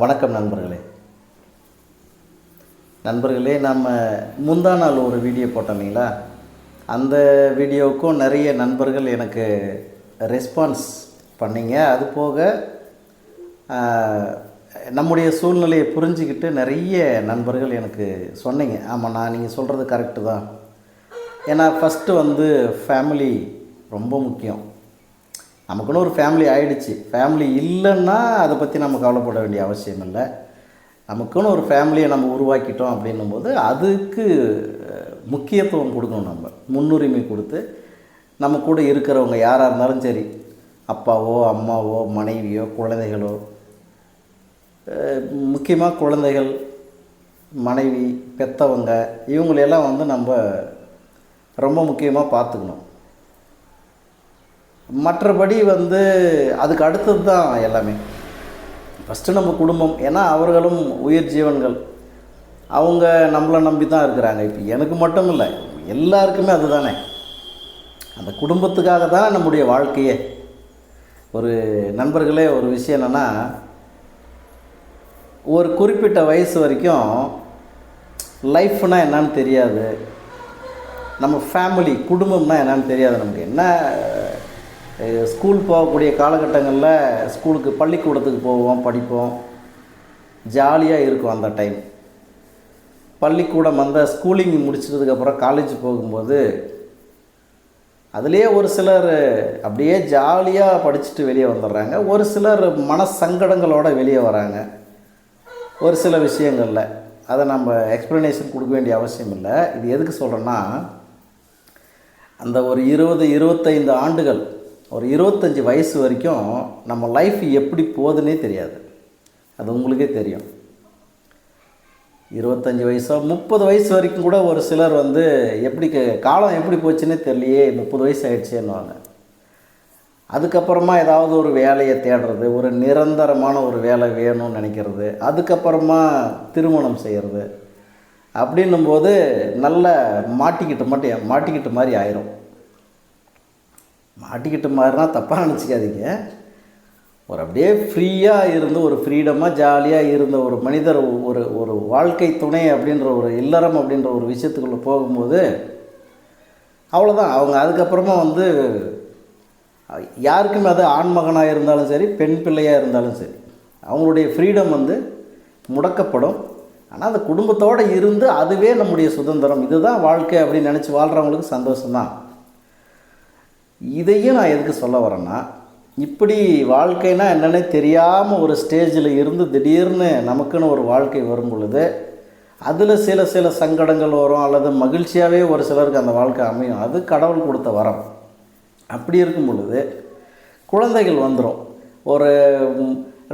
வணக்கம் நண்பர்களே. நம்ம முந்தா நாள் ஒரு வீடியோ போட்டோம் இல்லைங்களா? அந்த வீடியோவுக்கும் நிறைய நண்பர்கள் எனக்கு ரெஸ்பான்ஸ் பண்ணிங்க. அது போக நம்முடைய சூழ்நிலையை புரிஞ்சுக்கிட்டு நிறைய நண்பர்கள் எனக்கு சொன்னீங்க, ஆமாம் நீங்கள் சொல்கிறது கரெக்டு தான். ஏன்னா ஃபஸ்ட்டு ஃபேமிலி ரொம்ப முக்கியம். நமக்குன்னு ஒரு ஃபேமிலி ஆகிடுச்சு. ஃபேமிலி இல்லைன்னா அதை பற்றி நம்ம கவலைப்பட வேண்டிய அவசியம் இல்லை. நமக்குன்னு ஒரு ஃபேமிலியை நம்ம உருவாக்கிட்டோம் அப்படின்னும்போது அதுக்கு முக்கியத்துவம் கொடுக்கணும். நம்ம முன்னுரிமை கொடுத்து நம்ம கூட இருக்கிறவங்க யாராக இருந்தாலும் சரி, அப்பாவோ அம்மாவோ மனைவியோ குழந்தைகளோ, முக்கியமாக குழந்தைகள், மனைவி, பெற்றவங்க, இவங்களையெல்லாம் நம்ம ரொம்ப முக்கியமாக பார்த்துக்கணும். மற்றபடி அதுக்கு அடுத்தது தான் எல்லாமே. ஃபஸ்ட்டு நம்ம குடும்பம். ஏன்னா அவர்களும் உயிர் ஜீவன்கள். அவங்க நம்மளை நம்பி தான் இருக்கிறாங்க. இப்போ எனக்கு மட்டும் இல்லை, எல்லாருக்குமே அதுதானே. அந்த குடும்பத்துக்காக தான் நம்முடைய வாழ்க்கையே. ஒரு நண்பர்களே, ஒரு விஷயம் என்னென்னா, ஒரு குறிப்பிட்ட வயசு வரைக்கும் லைஃப்னால் என்னன்னு தெரியாது. நம்ம ஃபேமிலி, குடும்பம்னா என்னன்னு தெரியாது. நமக்கு என்ன, ஸ்கூல் போகக்கூடிய காலகட்டங்களில் ஸ்கூலுக்கு பள்ளிக்கூடத்துக்கு போவோம், படிப்போம், ஜாலியாக இருக்கும் அந்த டைம். பள்ளிக்கூடம் ஸ்கூலிங் முடிச்சதுக்கப்புறம் காலேஜ் போகும்போது அதுலேயே ஒரு சிலர் அப்படியே ஜாலியாக படிச்சுட்டு வெளியே வந்துடுறாங்க. ஒரு சிலர் மனசங்கடங்களோடு வெளியே வராங்க. ஒரு சில விஷயங்களில் அதை நம்ம எக்ஸ்ப்ளனேஷன் கொடுக்க வேண்டிய அவசியம் இல்லை. இது எதுக்கு சொல்கிறேன்னா, அந்த ஒரு 20-25 ஆண்டுகள், ஒரு 25 வயசு வரைக்கும் நம்ம லைஃப் எப்படி போகுதுன்னே தெரியாது. அது உங்களுக்கே தெரியும். 25 வயசோ 30 வயசு வரைக்கும் கூட ஒரு சிலர் எப்படி காலம் எப்படி போச்சுன்னே தெரியலையே, 30 வயசு ஆகிடுச்சேன்னுவாங்க. அதுக்கப்புறமா ஏதாவது ஒரு வேலையை தேடுறது, ஒரு நிரந்தரமான ஒரு வேலை வேணும்னு நினைக்கிறது, அதுக்கப்புறமா திருமணம் செய்கிறது அப்படின்னும்போது நல்ல மாட்டிக்கிட்ட மாதிரி ஆயிரும். மாட்டிக்கிட்ட மாதிரினா தப்பாக நினச்சிக்காதீங்க. ஒரு அப்படியே ஃப்ரீயாக இருந்து, ஒரு ஃப்ரீடமாக ஜாலியாக இருந்த ஒரு மனிதர் ஒரு வாழ்க்கை துணை அப்படின்ற ஒரு இல்லறம் அப்படின்ற ஒரு விஷயத்துக்குள்ளே போகும்போது அவ்வளோதான். அவங்க அதுக்கப்புறமா யாருக்குமே, அது ஆண்மகனாக இருந்தாலும் சரி, பெண் பிள்ளையாக இருந்தாலும் சரி, அவங்களுடைய ஃப்ரீடம் முடக்கப்படும். ஆனால் அந்த குடும்பத்தோடு இருந்து அதுவே நம்முடைய சுதந்திரம், இதுதான் வாழ்க்கை அப்படின்னு நினச்சி வாழ்கிறவங்களுக்கு சந்தோஷம்தான். இதையும் நான் எதுக்கு சொல்ல வரேன்னா, இப்படி வாழ்க்கைனா என்னென்னு தெரியாமல் ஒரு ஸ்டேஜில் இருந்து திடீர்னு நமக்குன்னு ஒரு வாழ்க்கை வரும் பொழுது அதில் சில சங்கடங்கள் வரும், அல்லது மகிழ்ச்சியாகவே ஒரு சிலருக்கு அந்த வாழ்க்கை அமையும். அது கடவுள் கொடுத்த வரம். அப்படி இருக்கும் பொழுது குழந்தைகள் வந்துடும். ஒரு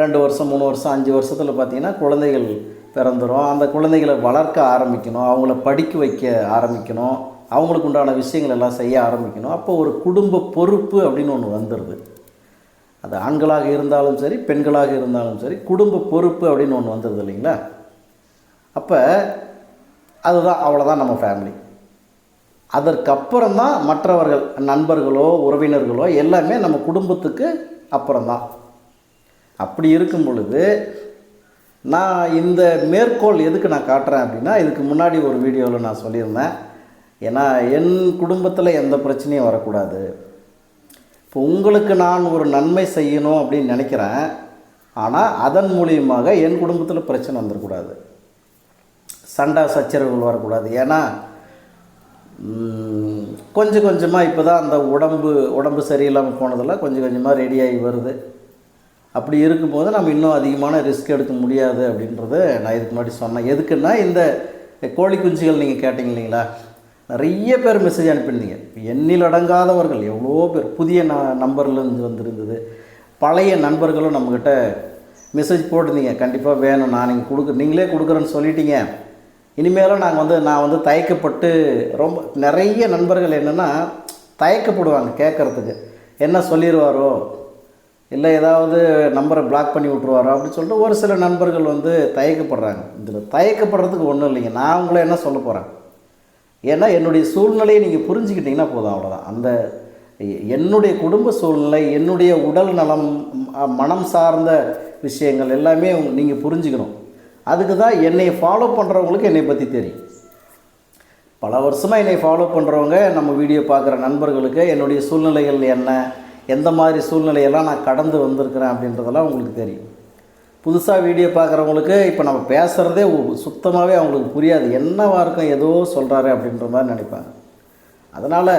2 வருஷம் 3 வருஷம் 5 வருஷத்தில் பார்த்திங்கன்னா குழந்தைகள் பிறந்துடும். அந்த குழந்தைகளை வளர்க்க ஆரம்பிக்கணும், அவங்கள படிக்க வைக்க ஆரம்பிக்கணும், அவங்களுக்கு உண்டான விஷயங்கள் எல்லாம் செய்ய ஆரம்பிக்கணும். அப்போ ஒரு குடும்ப பொறுப்பு அப்படின்னு ஒன்று வந்துடுது. அது ஆண்களாக இருந்தாலும் சரி, பெண்களாக இருந்தாலும் சரி, குடும்ப பொறுப்பு அப்படின்னு ஒன்று வந்துடுது இல்லைங்களா? அப்போ அதுதான், அவ்வளோதான் நம்ம ஃபேமிலி. அதற்கப்புறம் தான் மற்றவர்கள், நண்பர்களோ உறவினர்களோ எல்லாமே நம்ம குடும்பத்துக்கு அப்புறம்தான். அப்படி இருக்கும் பொழுது நான் இந்த மேற்கோள் எதுக்கு நான் காட்டுறேன் அப்படின்னா, இதுக்கு முன்னாடி ஒரு வீடியோவில் நான் சொல்லியிருந்தேன். ஏன்னா என் குடும்பத்தில் எந்த பிரச்சனையும் வரக்கூடாது. இப்போ உங்களுக்கு நான் ஒரு நன்மை செய்யணும் அப்படின்னு நினைக்கிறேன். ஆனால் அதன் மூலியமாக என் குடும்பத்தில் பிரச்சனை வந்துடக்கூடாது, சண்டை சச்சரவுகள் வரக்கூடாது. ஏன்னா கொஞ்சம் கொஞ்சமாக இப்போ தான் அந்த உடம்பு சரியில்லாமல் போனதில் கொஞ்சம் கொஞ்சமாக ரெடியாகி வருது. அப்படி இருக்கும்போது நம்ம இன்னும் அதிகமான ரிஸ்க் எடுக்க முடியாது அப்படின்றத நான் இதுக்கு முன்னாடி சொன்னேன். எதுக்குன்னா, இந்த கோழி குஞ்சுகள் நீங்கள் கேட்டிங்க இல்லைங்களா, நிறைய பேர் மெசேஜ் அனுப்பியிருந்தீங்க. எண்ணில் அடங்காதவர்கள், எவ்வளோ பேர் புதிய நம்பர்லேருந்து வந்துருந்தது. பழைய நண்பர்களும் நம்மக்கிட்ட மெசேஜ் போட்டிருந்தீங்க, கண்டிப்பாக வேணும், நான் நீங்களே கொடுக்குறேன்னு சொல்லிட்டீங்க. இனிமேலும் நான் தயக்கப்பட்டு, ரொம்ப நிறைய நண்பர்கள் என்னென்னா தயக்கப்படுவாங்க கேட்குறதுக்கு. என்ன சொல்லிடுவாரோ, இல்லை ஏதாவது நம்பரை பிளாக் பண்ணி விட்ருவாரோ அப்படின்னு சொல்லிட்டு ஒரு சில நண்பர்கள் தயக்கப்படுறாங்க. இதில் தயக்கப்படுறதுக்கு ஒன்றும் இல்லைங்க. நான் உங்களை என்ன சொல்ல போகிறேன், ஏன்னா என்னுடைய சூழ்நிலையை நீங்கள் புரிஞ்சுக்கிட்டிங்கன்னா போதும், அவ்வளோதான். அந்த என்னுடைய குடும்ப சூழ்நிலை, என்னுடைய உடல் நலம், மனம் சார்ந்த விஷயங்கள் எல்லாமே நீங்கள் புரிஞ்சுக்கணும். அதுக்கு தான் என்னை ஃபாலோ பண்ணுறவங்களுக்கு என்னை பற்றி தெரியும். பல வருஷமாக என்னை ஃபாலோ பண்ணுறவங்க, நம்ம வீடியோ பார்க்குற நண்பர்களுக்கு என்னுடைய சூழ்நிலைகள் என்ன, எந்த மாதிரி சூழ்நிலையெல்லாம் நான் கடந்து வந்திருக்கிறேன் அப்படின்றதெல்லாம் உங்களுக்கு தெரியும். புதுசாக வீடியோ பார்க்குறவங்களுக்கு இப்போ நம்ம பேசுகிறதே சுத்தமாகவே அவங்களுக்கு புரியாது. என்னவாக இருக்கும், ஏதோ சொல்கிறாரு அப்படின்ற மாதிரி நினைப்பாங்க. அதனால்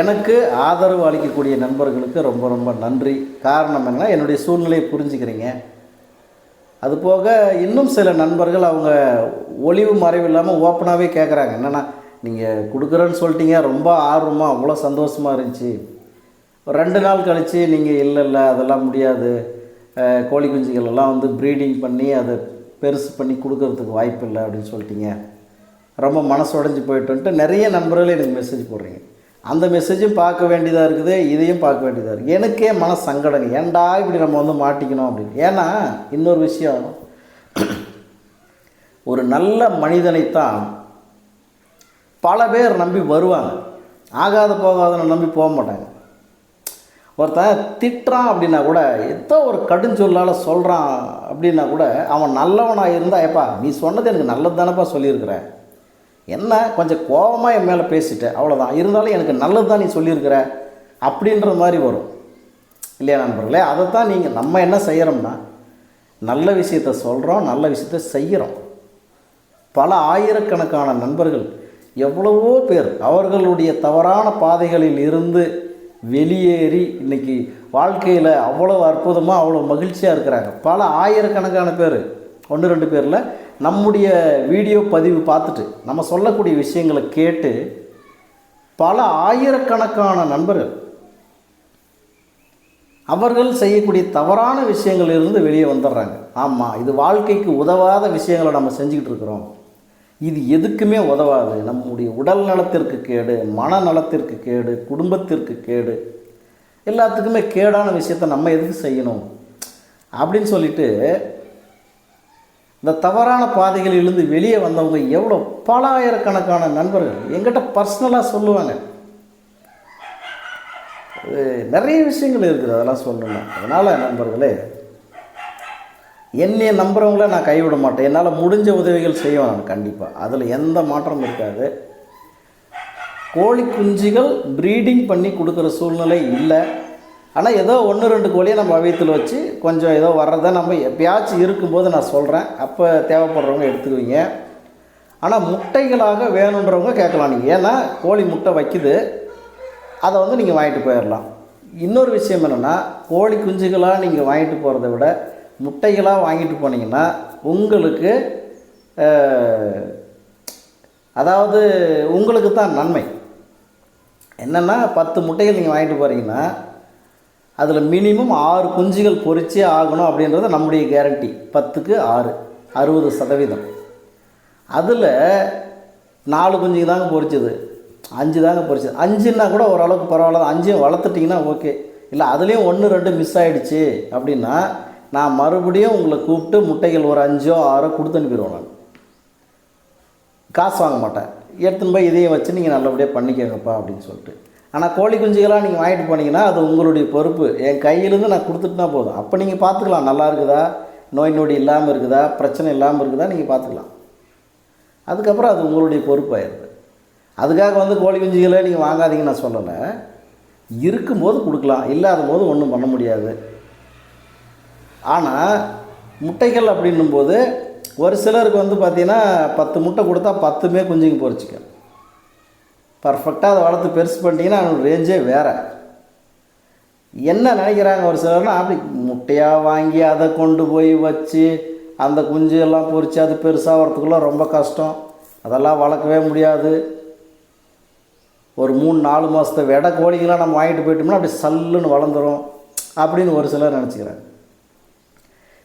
எனக்கு ஆதரவு அளிக்கக்கூடிய நண்பர்களுக்கு ரொம்ப ரொம்ப நன்றி. காரணம் என்னன்னா, என்னுடைய சூழ்நிலையை புரிஞ்சுக்கிறீங்க. அதுபோக இன்னும் சில நண்பர்கள் அவங்க ஒளிவு மறைவு இல்லாமல் ஓப்பனாகவே கேட்குறாங்க. என்னென்னா, நீங்கள் கொடுக்குறேன்னு சொல்லிட்டீங்க, ரொம்ப ஆர்வமாக அவ்வளோ சந்தோஷமாக இருந்துச்சு. ஒரு 2 நாள் கழித்து நீங்கள் இல்லை அதெல்லாம் முடியாது, கோழி குஞ்சுகள் எல்லாம் வந்து ப்ரீடிங் பண்ணி அதை பெருசு பண்ணி கொடுக்கறதுக்கு வாய்ப்பு இல்லை அப்படின்னு சொல்லிட்டீங்க, ரொம்ப மனசு உடஞ்சி போய்ட்டுன்ட்டு நிறைய நண்பர்கள் எனக்கு மெசேஜ் போடுறீங்க. அந்த மெசேஜும் பார்க்க வேண்டியதாக இருக்குது, இதையும் பார்க்க வேண்டியதாக இருக்குது. எனக்கே மன சங்கடம், ஏன்டா இப்படி நம்ம வந்து மாட்டிக்கணும் அப்படின்னு. ஏன்னா இன்னொரு விஷயம், ஒரு நல்ல மனிதனைத்தான் பல பேர் நம்பி வருவாங்க, ஆகாத போகாதன்னு நம்பி போக மாட்டாங்க. ஒருத்தன் திட்டுறான் அப்படின்னா கூட, ஏதோ ஒரு கடுஞ்சொல்லால் சொல்கிறான் அப்படின்னா கூட, அவன் நல்லவனாக இருந்தால், ஏப்பா நீ சொன்னது எனக்கு நல்லது தானப்பா சொல்லியிருக்கிற, என்ன கொஞ்சம் கோபமாக என் மேலே பேசிட்டேன் அவ்வளோதான், இருந்தாலும் எனக்கு நல்லது தான் நீ சொல்லியிருக்கிற அப்படின்ற மாதிரி வரும் இல்லையா நண்பர்களே? அதைத்தான் நம்ம என்ன செய்கிறோம்னா, நல்ல விஷயத்தை சொல்கிறோம், நல்ல விஷயத்தை செய்கிறோம். பல ஆயிரக்கணக்கான நண்பர்கள், எவ்வளவோ பேர் அவர்களுடைய தவறான பாதைகளில் இருந்து வெளியேறி இன்றைக்கி வாழ்க்கையில் அவ்வளோ அற்புதமாக அவ்வளோ மகிழ்ச்சியாக இருக்கிறாங்க. பல ஆயிரக்கணக்கான பேர், 1-2 பேரில் நம்முடைய வீடியோ பதிவு பார்த்துட்டு நம்ம சொல்லக்கூடிய விஷயங்களை கேட்டு பல ஆயிரக்கணக்கான நண்பர்கள் அவர்கள் செய்யக்கூடிய தவறான விஷயங்களிலிருந்து வெளியே வந்துடுறாங்க. ஆமாம், இது வாழ்க்கைக்கு உதவாத விஷயங்களை நம்ம செஞ்சுக்கிட்டு இருக்கிறோம், இது எதுக்குமே உதவாது, நம்முடைய உடல் நலத்திற்கு கேடு, மனநலத்திற்கு கேடு, குடும்பத்திற்கு கேடு, எல்லாத்துக்குமே கேடான விஷயத்தை நம்ம எதுக்கு செய்யணும் அப்படின்னு சொல்லிட்டு இந்த தவறான பாதைகளிலிருந்து வெளியே வந்தவங்க எவ்வளோ பல ஆயிரக்கணக்கான நண்பர்கள் என்கிட்ட பர்சனலாக சொல்லுவாங்க. நிறைய விஷயங்கள் இருக்குது, அதெல்லாம் சொல்லணும். அதனால் நண்பர்களே, என்னை நம்புகிறவங்கள நான் கைவிட மாட்டேன். என்னால் முடிஞ்ச உதவிகள் செய்வேன் நான் கண்டிப்பாக, அதில் எந்த மாற்றமும் இருக்காது. கோழி குஞ்சுகள் ப்ரீடிங் பண்ணி கொடுக்குற சூழ்நிலை இல்லை. ஆனால் ஏதோ 1-2 கோழியை நம்ம அவியத்தில் வச்சு கொஞ்சம் ஏதோ வர்றதை நம்ம எப்பயாச்சும் இருக்கும்போது நான் சொல்கிறேன், அப்போ தேவைப்படுறவங்க எடுத்துக்குவீங்க. ஆனால் முட்டைகளாக வேணுன்றவங்க கேட்கலாம் நீங்கள், ஏன்னா கோழி முட்டை வைக்குது, அதை வந்து நீங்கள் வாங்கிட்டு போயிடலாம். இன்னொரு விஷயம் என்னென்னா, கோழி குஞ்சுகளாக நீங்கள் வாங்கிட்டு போகிறத விட முட்டைகளாக வாங்கிட்டு போனீங்கன்னா உங்களுக்கு அதாவது உங்களுக்கு தான் நன்மை. என்னென்னா, 10 முட்டைகள் நீங்கள் வாங்கிட்டு போகிறீங்கன்னா அதில் மினிமம் 6 குஞ்சுகள் பொறிச்சே ஆகணும் அப்படின்றது நம்முடைய கேரண்டி. 10க்கு 6 60%. அதில் 4 குஞ்சுக்கு தாங்க பொறிச்சது, 5 தாங்க பொறிச்சது. 5ன்னா கூட ஓரளவுக்கு பரவாயில்ல, 5 வளர்த்துட்டிங்கன்னா ஓகே. இல்லை அதுலேயும் 1-2 மிஸ் ஆகிடுச்சு அப்படின்னா நான் மறுபடியும் உங்களை கூப்பிட்டு முட்டைகள் ஒரு 5ஓ 6ஓ கொடுத்து அனுப்பிடுவேன். நான் காசு வாங்க மாட்டேன், எடுத்துன்னு போய் இதையும் வச்சு நீங்கள் நல்லபடியாக பண்ணிக்கோங்கப்பா அப்படின்னு சொல்லிட்டு. ஆனால் கோழி குஞ்சுகளாக நீங்கள் வாங்கிட்டு போனீங்கன்னா அது உங்களுடைய பொறுப்பு. என் கையிலேருந்து நான் கொடுத்துட்டுனா போதும். அப்போ நீங்கள் பார்த்துக்கலாம், நல்லா இருக்குதா, நோய் நொடி இல்லாமல் இருக்குதா, பிரச்சனை இல்லாமல் இருக்குதா, நீங்கள் பார்த்துக்கலாம். அதுக்கப்புறம் அது உங்களுடைய பொறுப்பாயிருது. அதுக்காக வந்து கோழி குஞ்சுகளை நீங்கள் வாங்காதீங்கன்னு நான் சொல்லலை. இருக்கும்போது கொடுக்கலாம், இல்லாத போது ஒன்றும் பண்ண முடியாது. ஆனால் முட்டைகள் அப்படின்னும்போது ஒரு சிலருக்கு வந்து பார்த்திங்கன்னா 10 முட்டை கொடுத்தா 10மே குஞ்சுங்க பொறிச்சிக்க. பர்ஃபெக்டாக அதை வளர்த்து பெருசு பண்ணிட்டீங்கன்னா அவனோட ரேஞ்சே வேறு. என்ன நினைக்கிறாங்க ஒரு சிலர்னா, அப்படி முட்டையாக வாங்கி அதை கொண்டு போய் வச்சு அந்த குஞ்சு எல்லாம் பொறிச்சு அது பெருசாக வரத்துக்குள்ளே ரொம்ப கஷ்டம், அதெல்லாம் வளர்க்கவே முடியாது. ஒரு 3-4 மாதத்தை வெடை கோழிங்களாம் நம்ம வாங்கிட்டு போயிட்டோம்னா அப்படி சல்லுன்னு வளர்ந்துடும் அப்படின்னு ஒரு சிலர் நினச்சிக்கிறாங்க.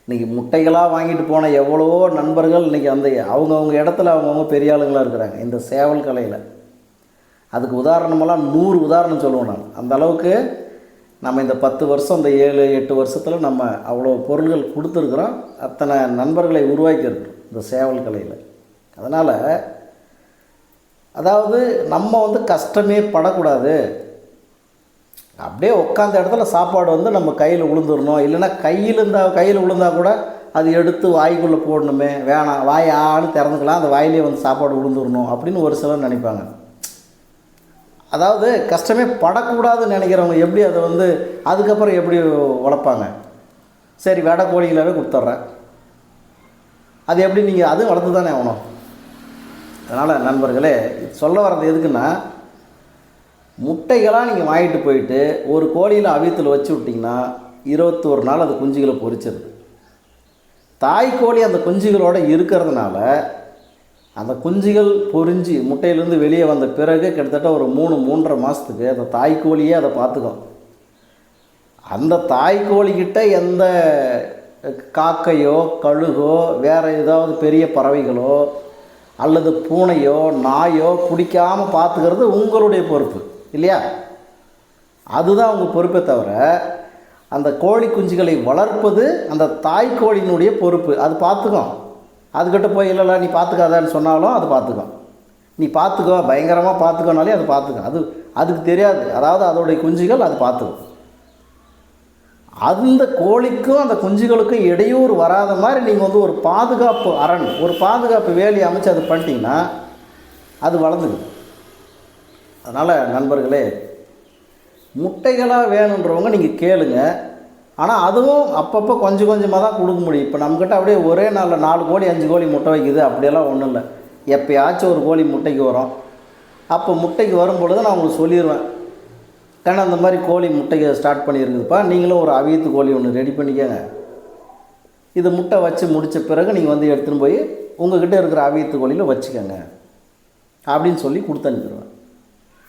இன்றைக்கி முட்டைகளாக வாங்கிட்டு போன எவ்வளவோ நண்பர்கள் இன்றைக்கி அந்த அவங்கவுங்க இடத்துல அவங்கவுங்க பெரிய ஆளுங்களாக இருக்கிறாங்க இந்த சேவல் கலையில். அதுக்கு உதாரணமெல்லாம் 100 உதாரணம் சொல்லுவேன் நான். அந்த அளவுக்கு நம்ம இந்த 10 வருஷம், இந்த 7-8 வருஷத்தில் நம்ம அவ்வளோ பொருள்கள் கொடுத்துருக்குறோம், அத்தனை நண்பர்களை உருவாக்கியிருக்கிறோம் இந்த சேவல் கலையில். அதனால் அதாவது நம்ம வந்து கஷ்டமே படக்கூடாது, அப்படியே உட்காந்த இடத்துல சாப்பாடு வந்து நம்ம கையில் விழுந்துடணும், இல்லைன்னா கையில் விழுந்தா கூட அது எடுத்து வாய்க்குள்ளே போடணுமே, வேணாம் வாய் ஆன்னு திறந்துக்கலாம், அந்த வாயிலே வந்து சாப்பாடு விழுந்துடணும் அப்படின்னு ஒரு சிலர் நினைப்பாங்க. அதாவது கஷ்டமே படக்கூடாதுன்னு நினைக்கிறவங்க எப்படி அதை வந்து அதுக்கப்புறம் எப்படி வளர்ப்பாங்க? சரி வெடை கோழிகளாகவே கொடுத்துட்றேன், அது எப்படி நீங்கள் அதுவும் வளர்த்து தானே ஆகணும். அதனால் நண்பர்களே, சொல்ல வர்றது எதுக்குன்னா, முட்டைகளாக நீங்கள் வாங்கிட்டு போயிட்டு ஒரு கோழியில் அவியத்தில் வச்சு விட்டிங்கன்னா 21 நாள் அது குஞ்சுகளை பொரிச்சிருது. தாய்க்கோழி அந்த குஞ்சுகளோடு இருக்கிறதுனால அந்த குஞ்சுகள் பொரிஞ்சு முட்டையிலேருந்து வெளியே வந்த பிறகு கிட்டத்தட்ட ஒரு 3-3.5 மாதத்துக்கு அந்த தாய்க்கோழியே அதை பார்த்துக்கும். அந்த தாய்க்கோழிக்கிட்ட எந்த காக்கையோ கழுகோ வேறு ஏதாவது பெரிய பறவைகளோ அல்லது பூனையோ நாயோ பிடிக்காமல் பார்த்துக்கிறது உங்களுடைய பொறுப்பு இல்லையா? அதுதான் உங்கள் பொறுப்பே தவிர அந்த கோழி குஞ்சுகளை வளர்ப்பது அந்த தாய்க்கோழியினுடைய பொறுப்பு. அது பார்த்துக்கும். அதுக்கிட்ட போய் இல்லைல்ல நீ பார்த்துக்காதான்னு சொன்னாலும் அது பார்த்துக்கும். நீ பார்த்துக்கோ பயங்கரமாக பார்த்துக்கோனாலே அது பார்த்துக்கும். அதுக்கு தெரியாது, அதாவது அதோடைய குஞ்சுகள் அது பார்த்துக்கும். அந்த கோழிக்கும் அந்த குஞ்சுகளுக்கும் இடையூறு வராத மாதிரி நீங்கள் வந்து ஒரு பாதுகாப்பு அரண், ஒரு பாதுகாப்பு வேலி அமைச்சு அது பண்ணிட்டீங்கன்னா அது வளர்ந்துக்குது. அதனால் நண்பர்களே, முட்டைகளாக வேணுன்றவங்க நீங்கள் கேளுங்க. ஆனால் அதுவும் அப்பப்போ கொஞ்சம் கொஞ்சமாக தான் கொடுக்க முடியும். இப்போ நம்மக்கிட்ட அப்படியே ஒரே நாளில் 4 கோழி 5 கோழி முட்டை வைக்குது அப்படியெல்லாம் ஒன்றும் இல்லை. எப்போயாச்சும் ஒரு கோழி முட்டைக்கு வரும். அப்போ முட்டைக்கு வரும் பொழுது நான் உங்களுக்கு சொல்லிடுவேன், ஏன்னா அந்த மாதிரி கோழி முட்டைக்கு ஸ்டார்ட் பண்ணியிருக்குதுப்பா, நீங்களும் ஒரு அவியத்து கோழி ஒன்று ரெடி பண்ணிக்கோங்க, இது முட்டை வச்சு முடித்த பிறகு நீங்கள் வந்து எடுத்துன்னு போய் உங்கள்கிட்ட இருக்கிற அவியத்து கோழியில் வச்சுக்கோங்க அப்படின்னு சொல்லி கொடுத்து அனுப்பிடுவேன்.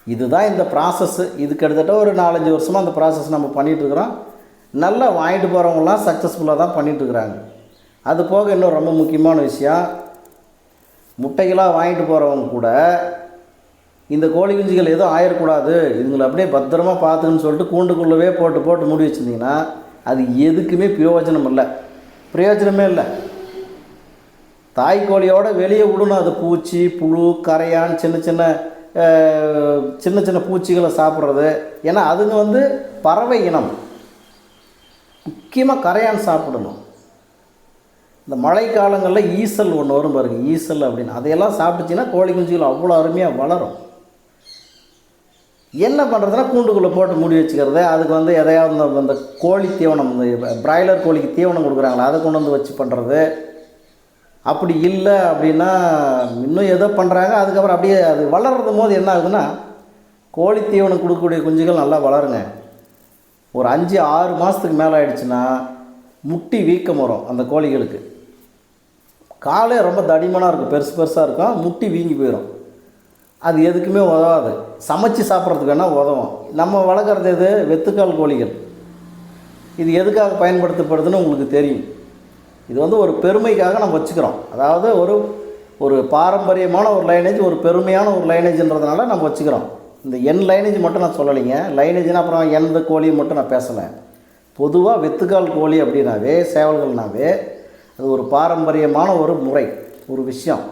இதுதான் இந்த ப்ராசஸ்ஸு. இது கிட்டத்தட்ட ஒரு 4-5 வருஷமாக அந்த ப்ராசஸ் நம்ம பண்ணிகிட்ருக்குறோம். நல்லா வாங்கிட்டு போகிறவங்களாம் சக்ஸஸ்ஃபுல்லாக தான் பண்ணிகிட்ருக்குறாங்க. அது போக இன்னும் ரொம்ப முக்கியமான விஷயம், முட்டைகளாக வாங்கிட்டு போகிறவங்க கூட இந்த கோழி குஞ்சுகள் எதுவும் ஆயிடக்கூடாது, இதுங்களை அப்படியே பத்திரமா பார்த்துக்குன்னு சொல்லிட்டு கூண்டுக்குள்ளவே போட்டு மூடி வச்சுருந்தீங்கன்னா அது எதுக்குமே பிரயோஜனமே இல்லை. தாய்க்கோழியோட வெளியே விடணும். அது பூச்சி புழு கரையான் சின்ன சின்ன பூச்சிகளை சாப்பிட்றது. ஏன்னா அதுங்க வந்து பறவை இனம், முக்கியமாக கரையான் சாப்பிடணும். இந்த மழை காலங்களில் ஈசல் ஒன்று வரும் பாருங்க, ஈசல் அப்படின்னு, அதையெல்லாம் சாப்பிட்டுச்சின்னா கோழி குஞ்சுகள் அவ்வளோ அருமையாக வளரும். என்ன பண்ணுறதுனா கூண்டுக்குள்ளே போட்டு மூடி வச்சுக்கிறது. அதுக்கு வந்து எதையாவது அந்த கோழி தீவனம், இந்த பிராய்லர் கோழிக்கு தீவனம் கொடுக்குறாங்களா அதை கொண்டு வந்து வச்சு பண்ணுறது. அப்படி இல்லை அப்படின்னா இன்னும் ஏதோ பண்ணுறாங்க. அதுக்கப்புறம் அப்படியே அது வளர்றது போது என்ன ஆகுதுன்னா, கோழி தீவனம் கொடுக்கக்கூடிய குஞ்சுகள் நல்லா வளருங்க. ஒரு 5-6 மாதத்துக்கு மேலே ஆகிடுச்சுன்னா முட்டி வீக்கம் வரும் அந்த கோழிகளுக்கு. காலே ரொம்ப தடிமனாக இருக்கும், பெருசாக இருக்கும், முட்டி வீங்கி போயிடும். அது எதுக்குமே உதவாது. சமைச்சு சாப்பிட்றதுக்கு வேணால் உதவும். நம்ம வளர்க்குறது எது? வெத்துக்கால் கோழிகள். இது எதுக்காக பயன்படுத்தப்படுதுன்னு உங்களுக்கு தெரியும். இது வந்து ஒரு பெருமைக்காக நம்ம வச்சுக்கிறோம். அதாவது ஒரு பாரம்பரியமான ஒரு லைனேஜ், ஒரு பெருமையான ஒரு லைனேஜ்ன்றதுனால நம்ம வச்சுக்கிறோம். இந்த என் லைனேஜ் மட்டும் நான் சொல்லலைங்க. லைனேஜ்னால் அப்புறம் எந்த கோழியை மட்டும் நான் பேசலை. பொதுவாக வெத்துக்கால் கோழி அப்படின்னாவே, சேவல்கள்னாவே அது ஒரு பாரம்பரியமான ஒரு முறை, ஒரு விஷயம்.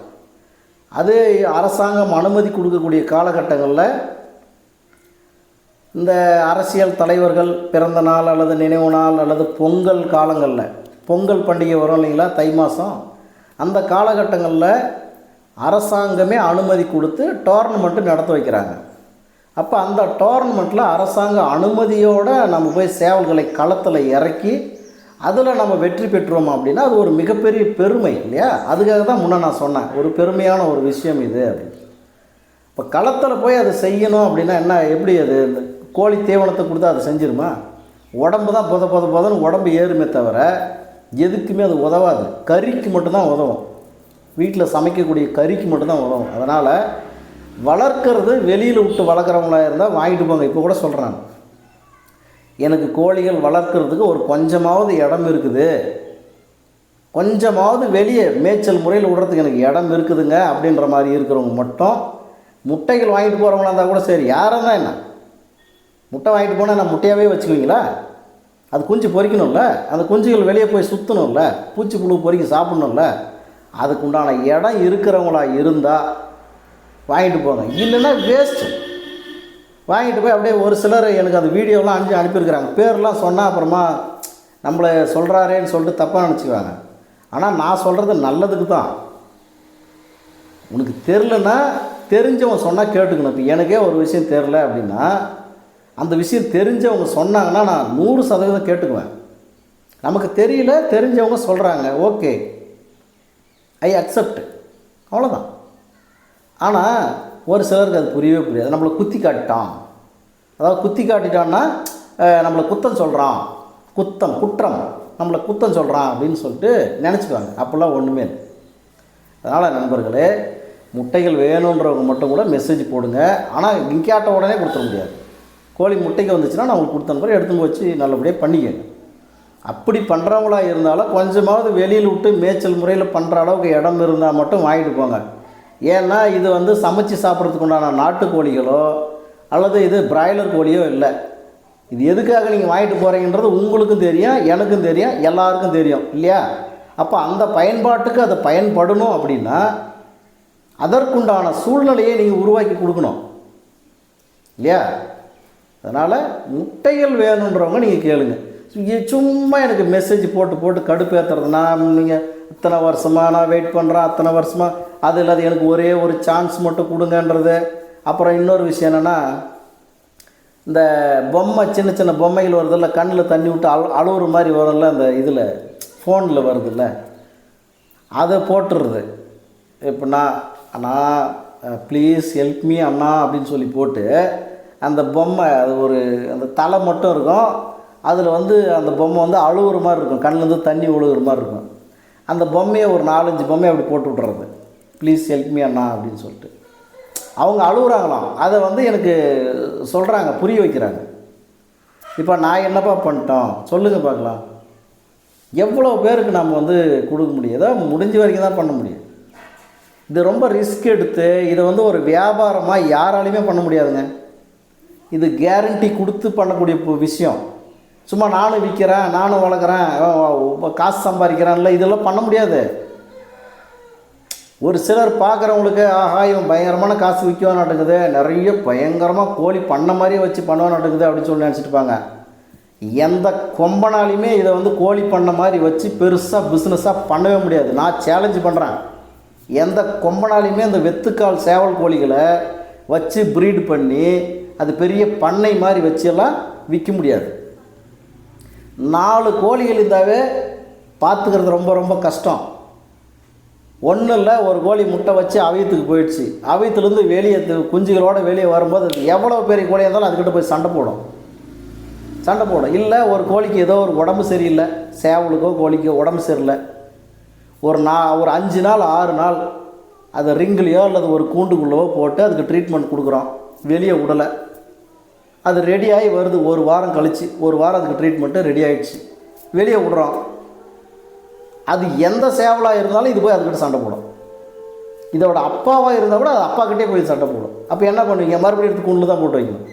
அது அரசாங்கம் அனுமதி கொடுக்கக்கூடிய காலகட்டங்களில் இந்த அரசியல் தலைவர்கள் பிறந்த நாள் அல்லது நினைவு நாள் அல்லது பொங்கல் காலங்களில், பொங்கல் பண்டிகை வரும் இல்லைங்களா, தை மாதம், அந்த காலகட்டங்களில் அரசாங்கமே அனுமதி கொடுத்து டோர்னமெண்ட்டு நடத்த வைக்கிறாங்க. அப்போ அந்த டோர்னமெண்ட்டில் அரசாங்க அனுமதியோடு நம்ம போய் சேவல்களை களத்தில் இறக்கி அதில் நம்ம வெற்றி பெற்றோம் அப்படின்னா அது ஒரு மிகப்பெரிய பெருமை இல்லையா? அதுக்காக தான் முன்னே நான் சொன்னேன், ஒரு பெருமையான ஒரு விஷயம் இது அப்படின்னு. இப்போ களத்தில் போய் அதை செய்யணும் அப்படின்னா என்ன, எப்படி அது இந்த கோழி தீவனத்தை கொடுத்தா அதை செஞ்சிருமா? உடம்பு தான் பொதன்னு உடம்பு ஏறுமே தவிர எதுக்குமே அது உதவாது. கறிக்கு மட்டும்தான் உதவும், வீட்டில் சமைக்கக்கூடிய கறிக்கு மட்டும்தான் உதவும். அதனால் வளர்க்குறது வெளியில் விட்டு வளர்க்குறவங்களா இருந்தால் வாங்கிட்டு போங்க. இப்போ கூட சொல்கிறேன், எனக்கு கோழிகள் வளர்க்குறதுக்கு ஒரு கொஞ்சமாவது இடம் இருக்குது, கொஞ்சமாவது வெளியே மேய்ச்சல் முறையில் விடுறதுக்கு எனக்கு இடம் இருக்குதுங்க அப்படின்ற மாதிரி இருக்கிறவங்க மட்டும் முட்டைகள் வாங்கிட்டு போகிறவங்களா இருந்தால் கூட சரி, யாராக தான் என்ன, முட்டை வாங்கிட்டு போனால் நான் முட்டையாகவே வச்சுக்குவீங்களா? அது குஞ்சு பொறிக்கணும்ல, அந்த குஞ்சுகள் வெளியே போய் சுற்றணும்ல, பூச்சி புழு பொறிக்க சாப்பிடணும்ல, அதுக்கு உண்டான இடம் இருக்கிறவங்களா இருந்தால் வாங்கிட்டு போங்க, இல்லைன்னா வேஸ்ட்டு. வாங்கிட்டு போய் அப்படியே ஒரு சிலர் எனக்கு அந்த வீடியோலாம் அனுப்பியிருக்கிறாங்க. பேர்லாம் சொன்னால் அப்புறமா நம்மளை சொல்கிறாரேன்னு சொல்லிட்டு தப்பாக நினச்சிக்குவாங்க. ஆனால் நான் சொல்கிறது நல்லதுக்கு தான். உனக்கு தெரிலன்னா தெரிஞ்சவங்க சொன்னால் கேட்டுக்கணும். இப்போ எனக்கே ஒரு விஷயம் தெரில அப்படின்னா அந்த விஷயம் தெரிஞ்சவங்க சொன்னாங்கன்னா நான் 100% கேட்டுக்குவேன். நமக்கு தெரியல, தெரிஞ்சவங்க சொல்கிறாங்க, ஓகே, ஐ அக்செப்ட், அவ்வளோதான். ஆனால் ஒரு சிலருக்கு அது புரியவே புரியாது. நம்மளை குத்தி காட்டிட்டான், அதாவது குத்தி காட்டிட்டான்னா நம்மளை குத்தம் சொல்கிறான், குற்றம், நம்மளை குத்தம் சொல்கிறான் அப்படின்னு சொல்லிட்டு நினச்சிக்குவாங்க. அப்போல்லாம் ஒன்றுமே இல்லை. அதனால் நண்பர்களே, முட்டைகள் வேணுன்றவங்க மட்டும் கூட மெசேஜ் போடுங்க. ஆனால் இங்கேயாட்ட உடனே கொடுத்துட முடியாது. கோழி முட்டைக்கு வந்துச்சுன்னா நான் உங்களுக்கு கொடுத்த பிறகு எடுத்து வச்சு நல்லபடியாக பண்ணிக்கங்க. அப்படி பண்ணுறவங்களா இருந்தாலும் கொஞ்சமாவது வெளியில் விட்டு மேய்ச்சல் முறையில் பண்ணுற அளவுக்கு இடம் இருந்தால் மட்டும் வாங்கிட்டு போங்க. ஏன்னா இது வந்து சமைச்சு சாப்பிட்றதுக்கு உண்டான நாட்டுக்கோழிகளோ அல்லது இது பிராய்லர் கோழியோ இல்லை. இது எதுக்காக நீங்கள் வாங்கிட்டு போகிறீங்கன்றது உங்களுக்கும் தெரியும், எனக்கும் தெரியும், எல்லாருக்கும் தெரியும் இல்லையா? அப்போ அந்த பயன்பாட்டுக்கு அது பயன்படணும் அப்படின்னா அதற்குண்டான சூழ்நிலையை நீங்கள் உருவாக்கி கொடுக்கணும் இல்லையா? அதனால் முட்டைகள் வேணுன்றவங்க நீங்கள் கேளுங்க. சும்மா எனக்கு மெசேஜ் போட்டு கடுப்பேற்றுறதுனா, நீங்கள் இத்தனை வருஷமாக நான் வெயிட் பண்ணுறேன், அத்தனை வருஷமாக அது இல்லாத எனக்கு ஒரே ஒரு சான்ஸ் மட்டும் கொடுங்கன்றது. அப்புறம் இன்னொரு விஷயம் என்னென்னா, இந்த பொம்மை சின்ன சின்ன பொம்மைகள் வருதில்ல, கண்ணில் தண்ணி விட்டு அழுவுற மாதிரி வரும்ல, அந்த இதில் ஃபோனில் வருதில்ல, அதை போட்டுடுறது. இப்போ நான் ப்ளீஸ் ஹெல்ப் மீ அண்ணா அப்படின்னு சொல்லி போட்டு அந்த பொம்மை அது ஒரு அந்த தலை மட்டும் இருக்கும். அதில் வந்து அந்த பொம்மை வந்து அழுவுற மாதிரி இருக்கும், கண்ணிலேருந்து தண்ணி ஒழுகுற மாதிரி இருக்கும். அந்த பொம்மையை ஒரு 4-5 பொம்மையை அப்படி போட்டு விட்றது, ப்ளீஸ் ஹெல்ப் மீ அண்ணா அப்படின்னு சொல்லிட்டு. அவங்க அழுகுறாங்களாம், அதை வந்து எனக்கு சொல்கிறாங்க, புரிய வைக்கிறாங்க. இப்போ நான் என்னப்பா பண்ணிட்டோம் சொல்லுங்கள் பார்க்கலாம். எவ்வளோ பேருக்கு நம்ம வந்து கொடுக்க முடியும்? ஏதோ முடிஞ்ச வரைக்கும் தான் பண்ண முடியும். இது ரொம்ப ரிஸ்க் எடுத்து இதை வந்து ஒரு வியாபாரமாக யாராலையுமே பண்ண முடியாதுங்க. இது கேரண்டி கொடுத்து பண்ணக்கூடிய விஷயம். சும்மா நானும் விற்கிறேன், நானும் வளர்க்குறேன், காசு சம்பாதிக்கிறேன்ல, இதெல்லாம் பண்ண முடியாது. ஒரு சிலர் பார்க்குறவங்களுக்கு ஆஹா இவன் பயங்கரமான காசு விற்கவான் நடக்குது, நிறைய பயங்கரமாக கோழி பண்ண மாதிரியே வச்சு பண்ணுவான் நடக்குது அப்படின்னு சொல்லி நினச்சிட்டுப்பாங்க. எந்த கொம்பனாலையுமே இதை வந்து கோழி பண்ண மாதிரி வச்சு பெருசாக பிஸ்னஸாக பண்ணவே முடியாது. நான் சேலஞ்சு பண்ணுறேன். எந்த கொம்பனாலையுமே அந்த வெத்துக்கால் சேவல் கோழிகளை வச்சு ப்ரீட் பண்ணி அது பெரிய பண்ணை மாதிரி வச்செல்லாம் விற்க முடியாது. 4 கோழிகள் இருந்தாவே பார்த்துக்கிறது ரொம்ப ரொம்ப கஷ்டம். ஒன்றும் இல்லை, ஒரு கோழி முட்டை வச்சு அவியத்துக்கு போயிடுச்சு, அவியத்துலேருந்து வெளியே குஞ்சுகளோடு வெளியே வரும்போது எவ்வளோ பெரிய கோழியாக இருந்தாலும் அதுக்கிட்ட போய் சண்டை போடும். இல்லை ஒரு கோழிக்கு ஏதோ ஒரு உடம்பு சரியில்லை, சேவலுக்கோ கோழிக்கோ உடம்பு சரியில்லை, ஒரு 5 நாள் 6 நாள் அதை ரிங்குலையோ அல்லது ஒரு கூண்டுக்குள்ளவோ போட்டு அதுக்கு ட்ரீட்மெண்ட் கொடுக்குறோம், வெளியே விடலை, அது ரெடியாகி வருது. ஒரு வாரம் கழித்து, ஒரு வாரம் அதுக்கு ட்ரீட்மெண்ட்டு ரெடி ஆகிடுச்சு, வெளியே விடுறோம். அது எந்த சேவலாக இருந்தாலும் இது போய் அதுக்கிட்ட சண்டை போடும். இதோட அப்பாவாக இருந்தால் கூட அது அப்பாக்கிட்டே போய் சண்டை போடும். அப்போ என்ன பண்ணுவீங்க? மறுபடியும் எடுத்து கூண்டில் தான் போட்டு வைக்கணும்.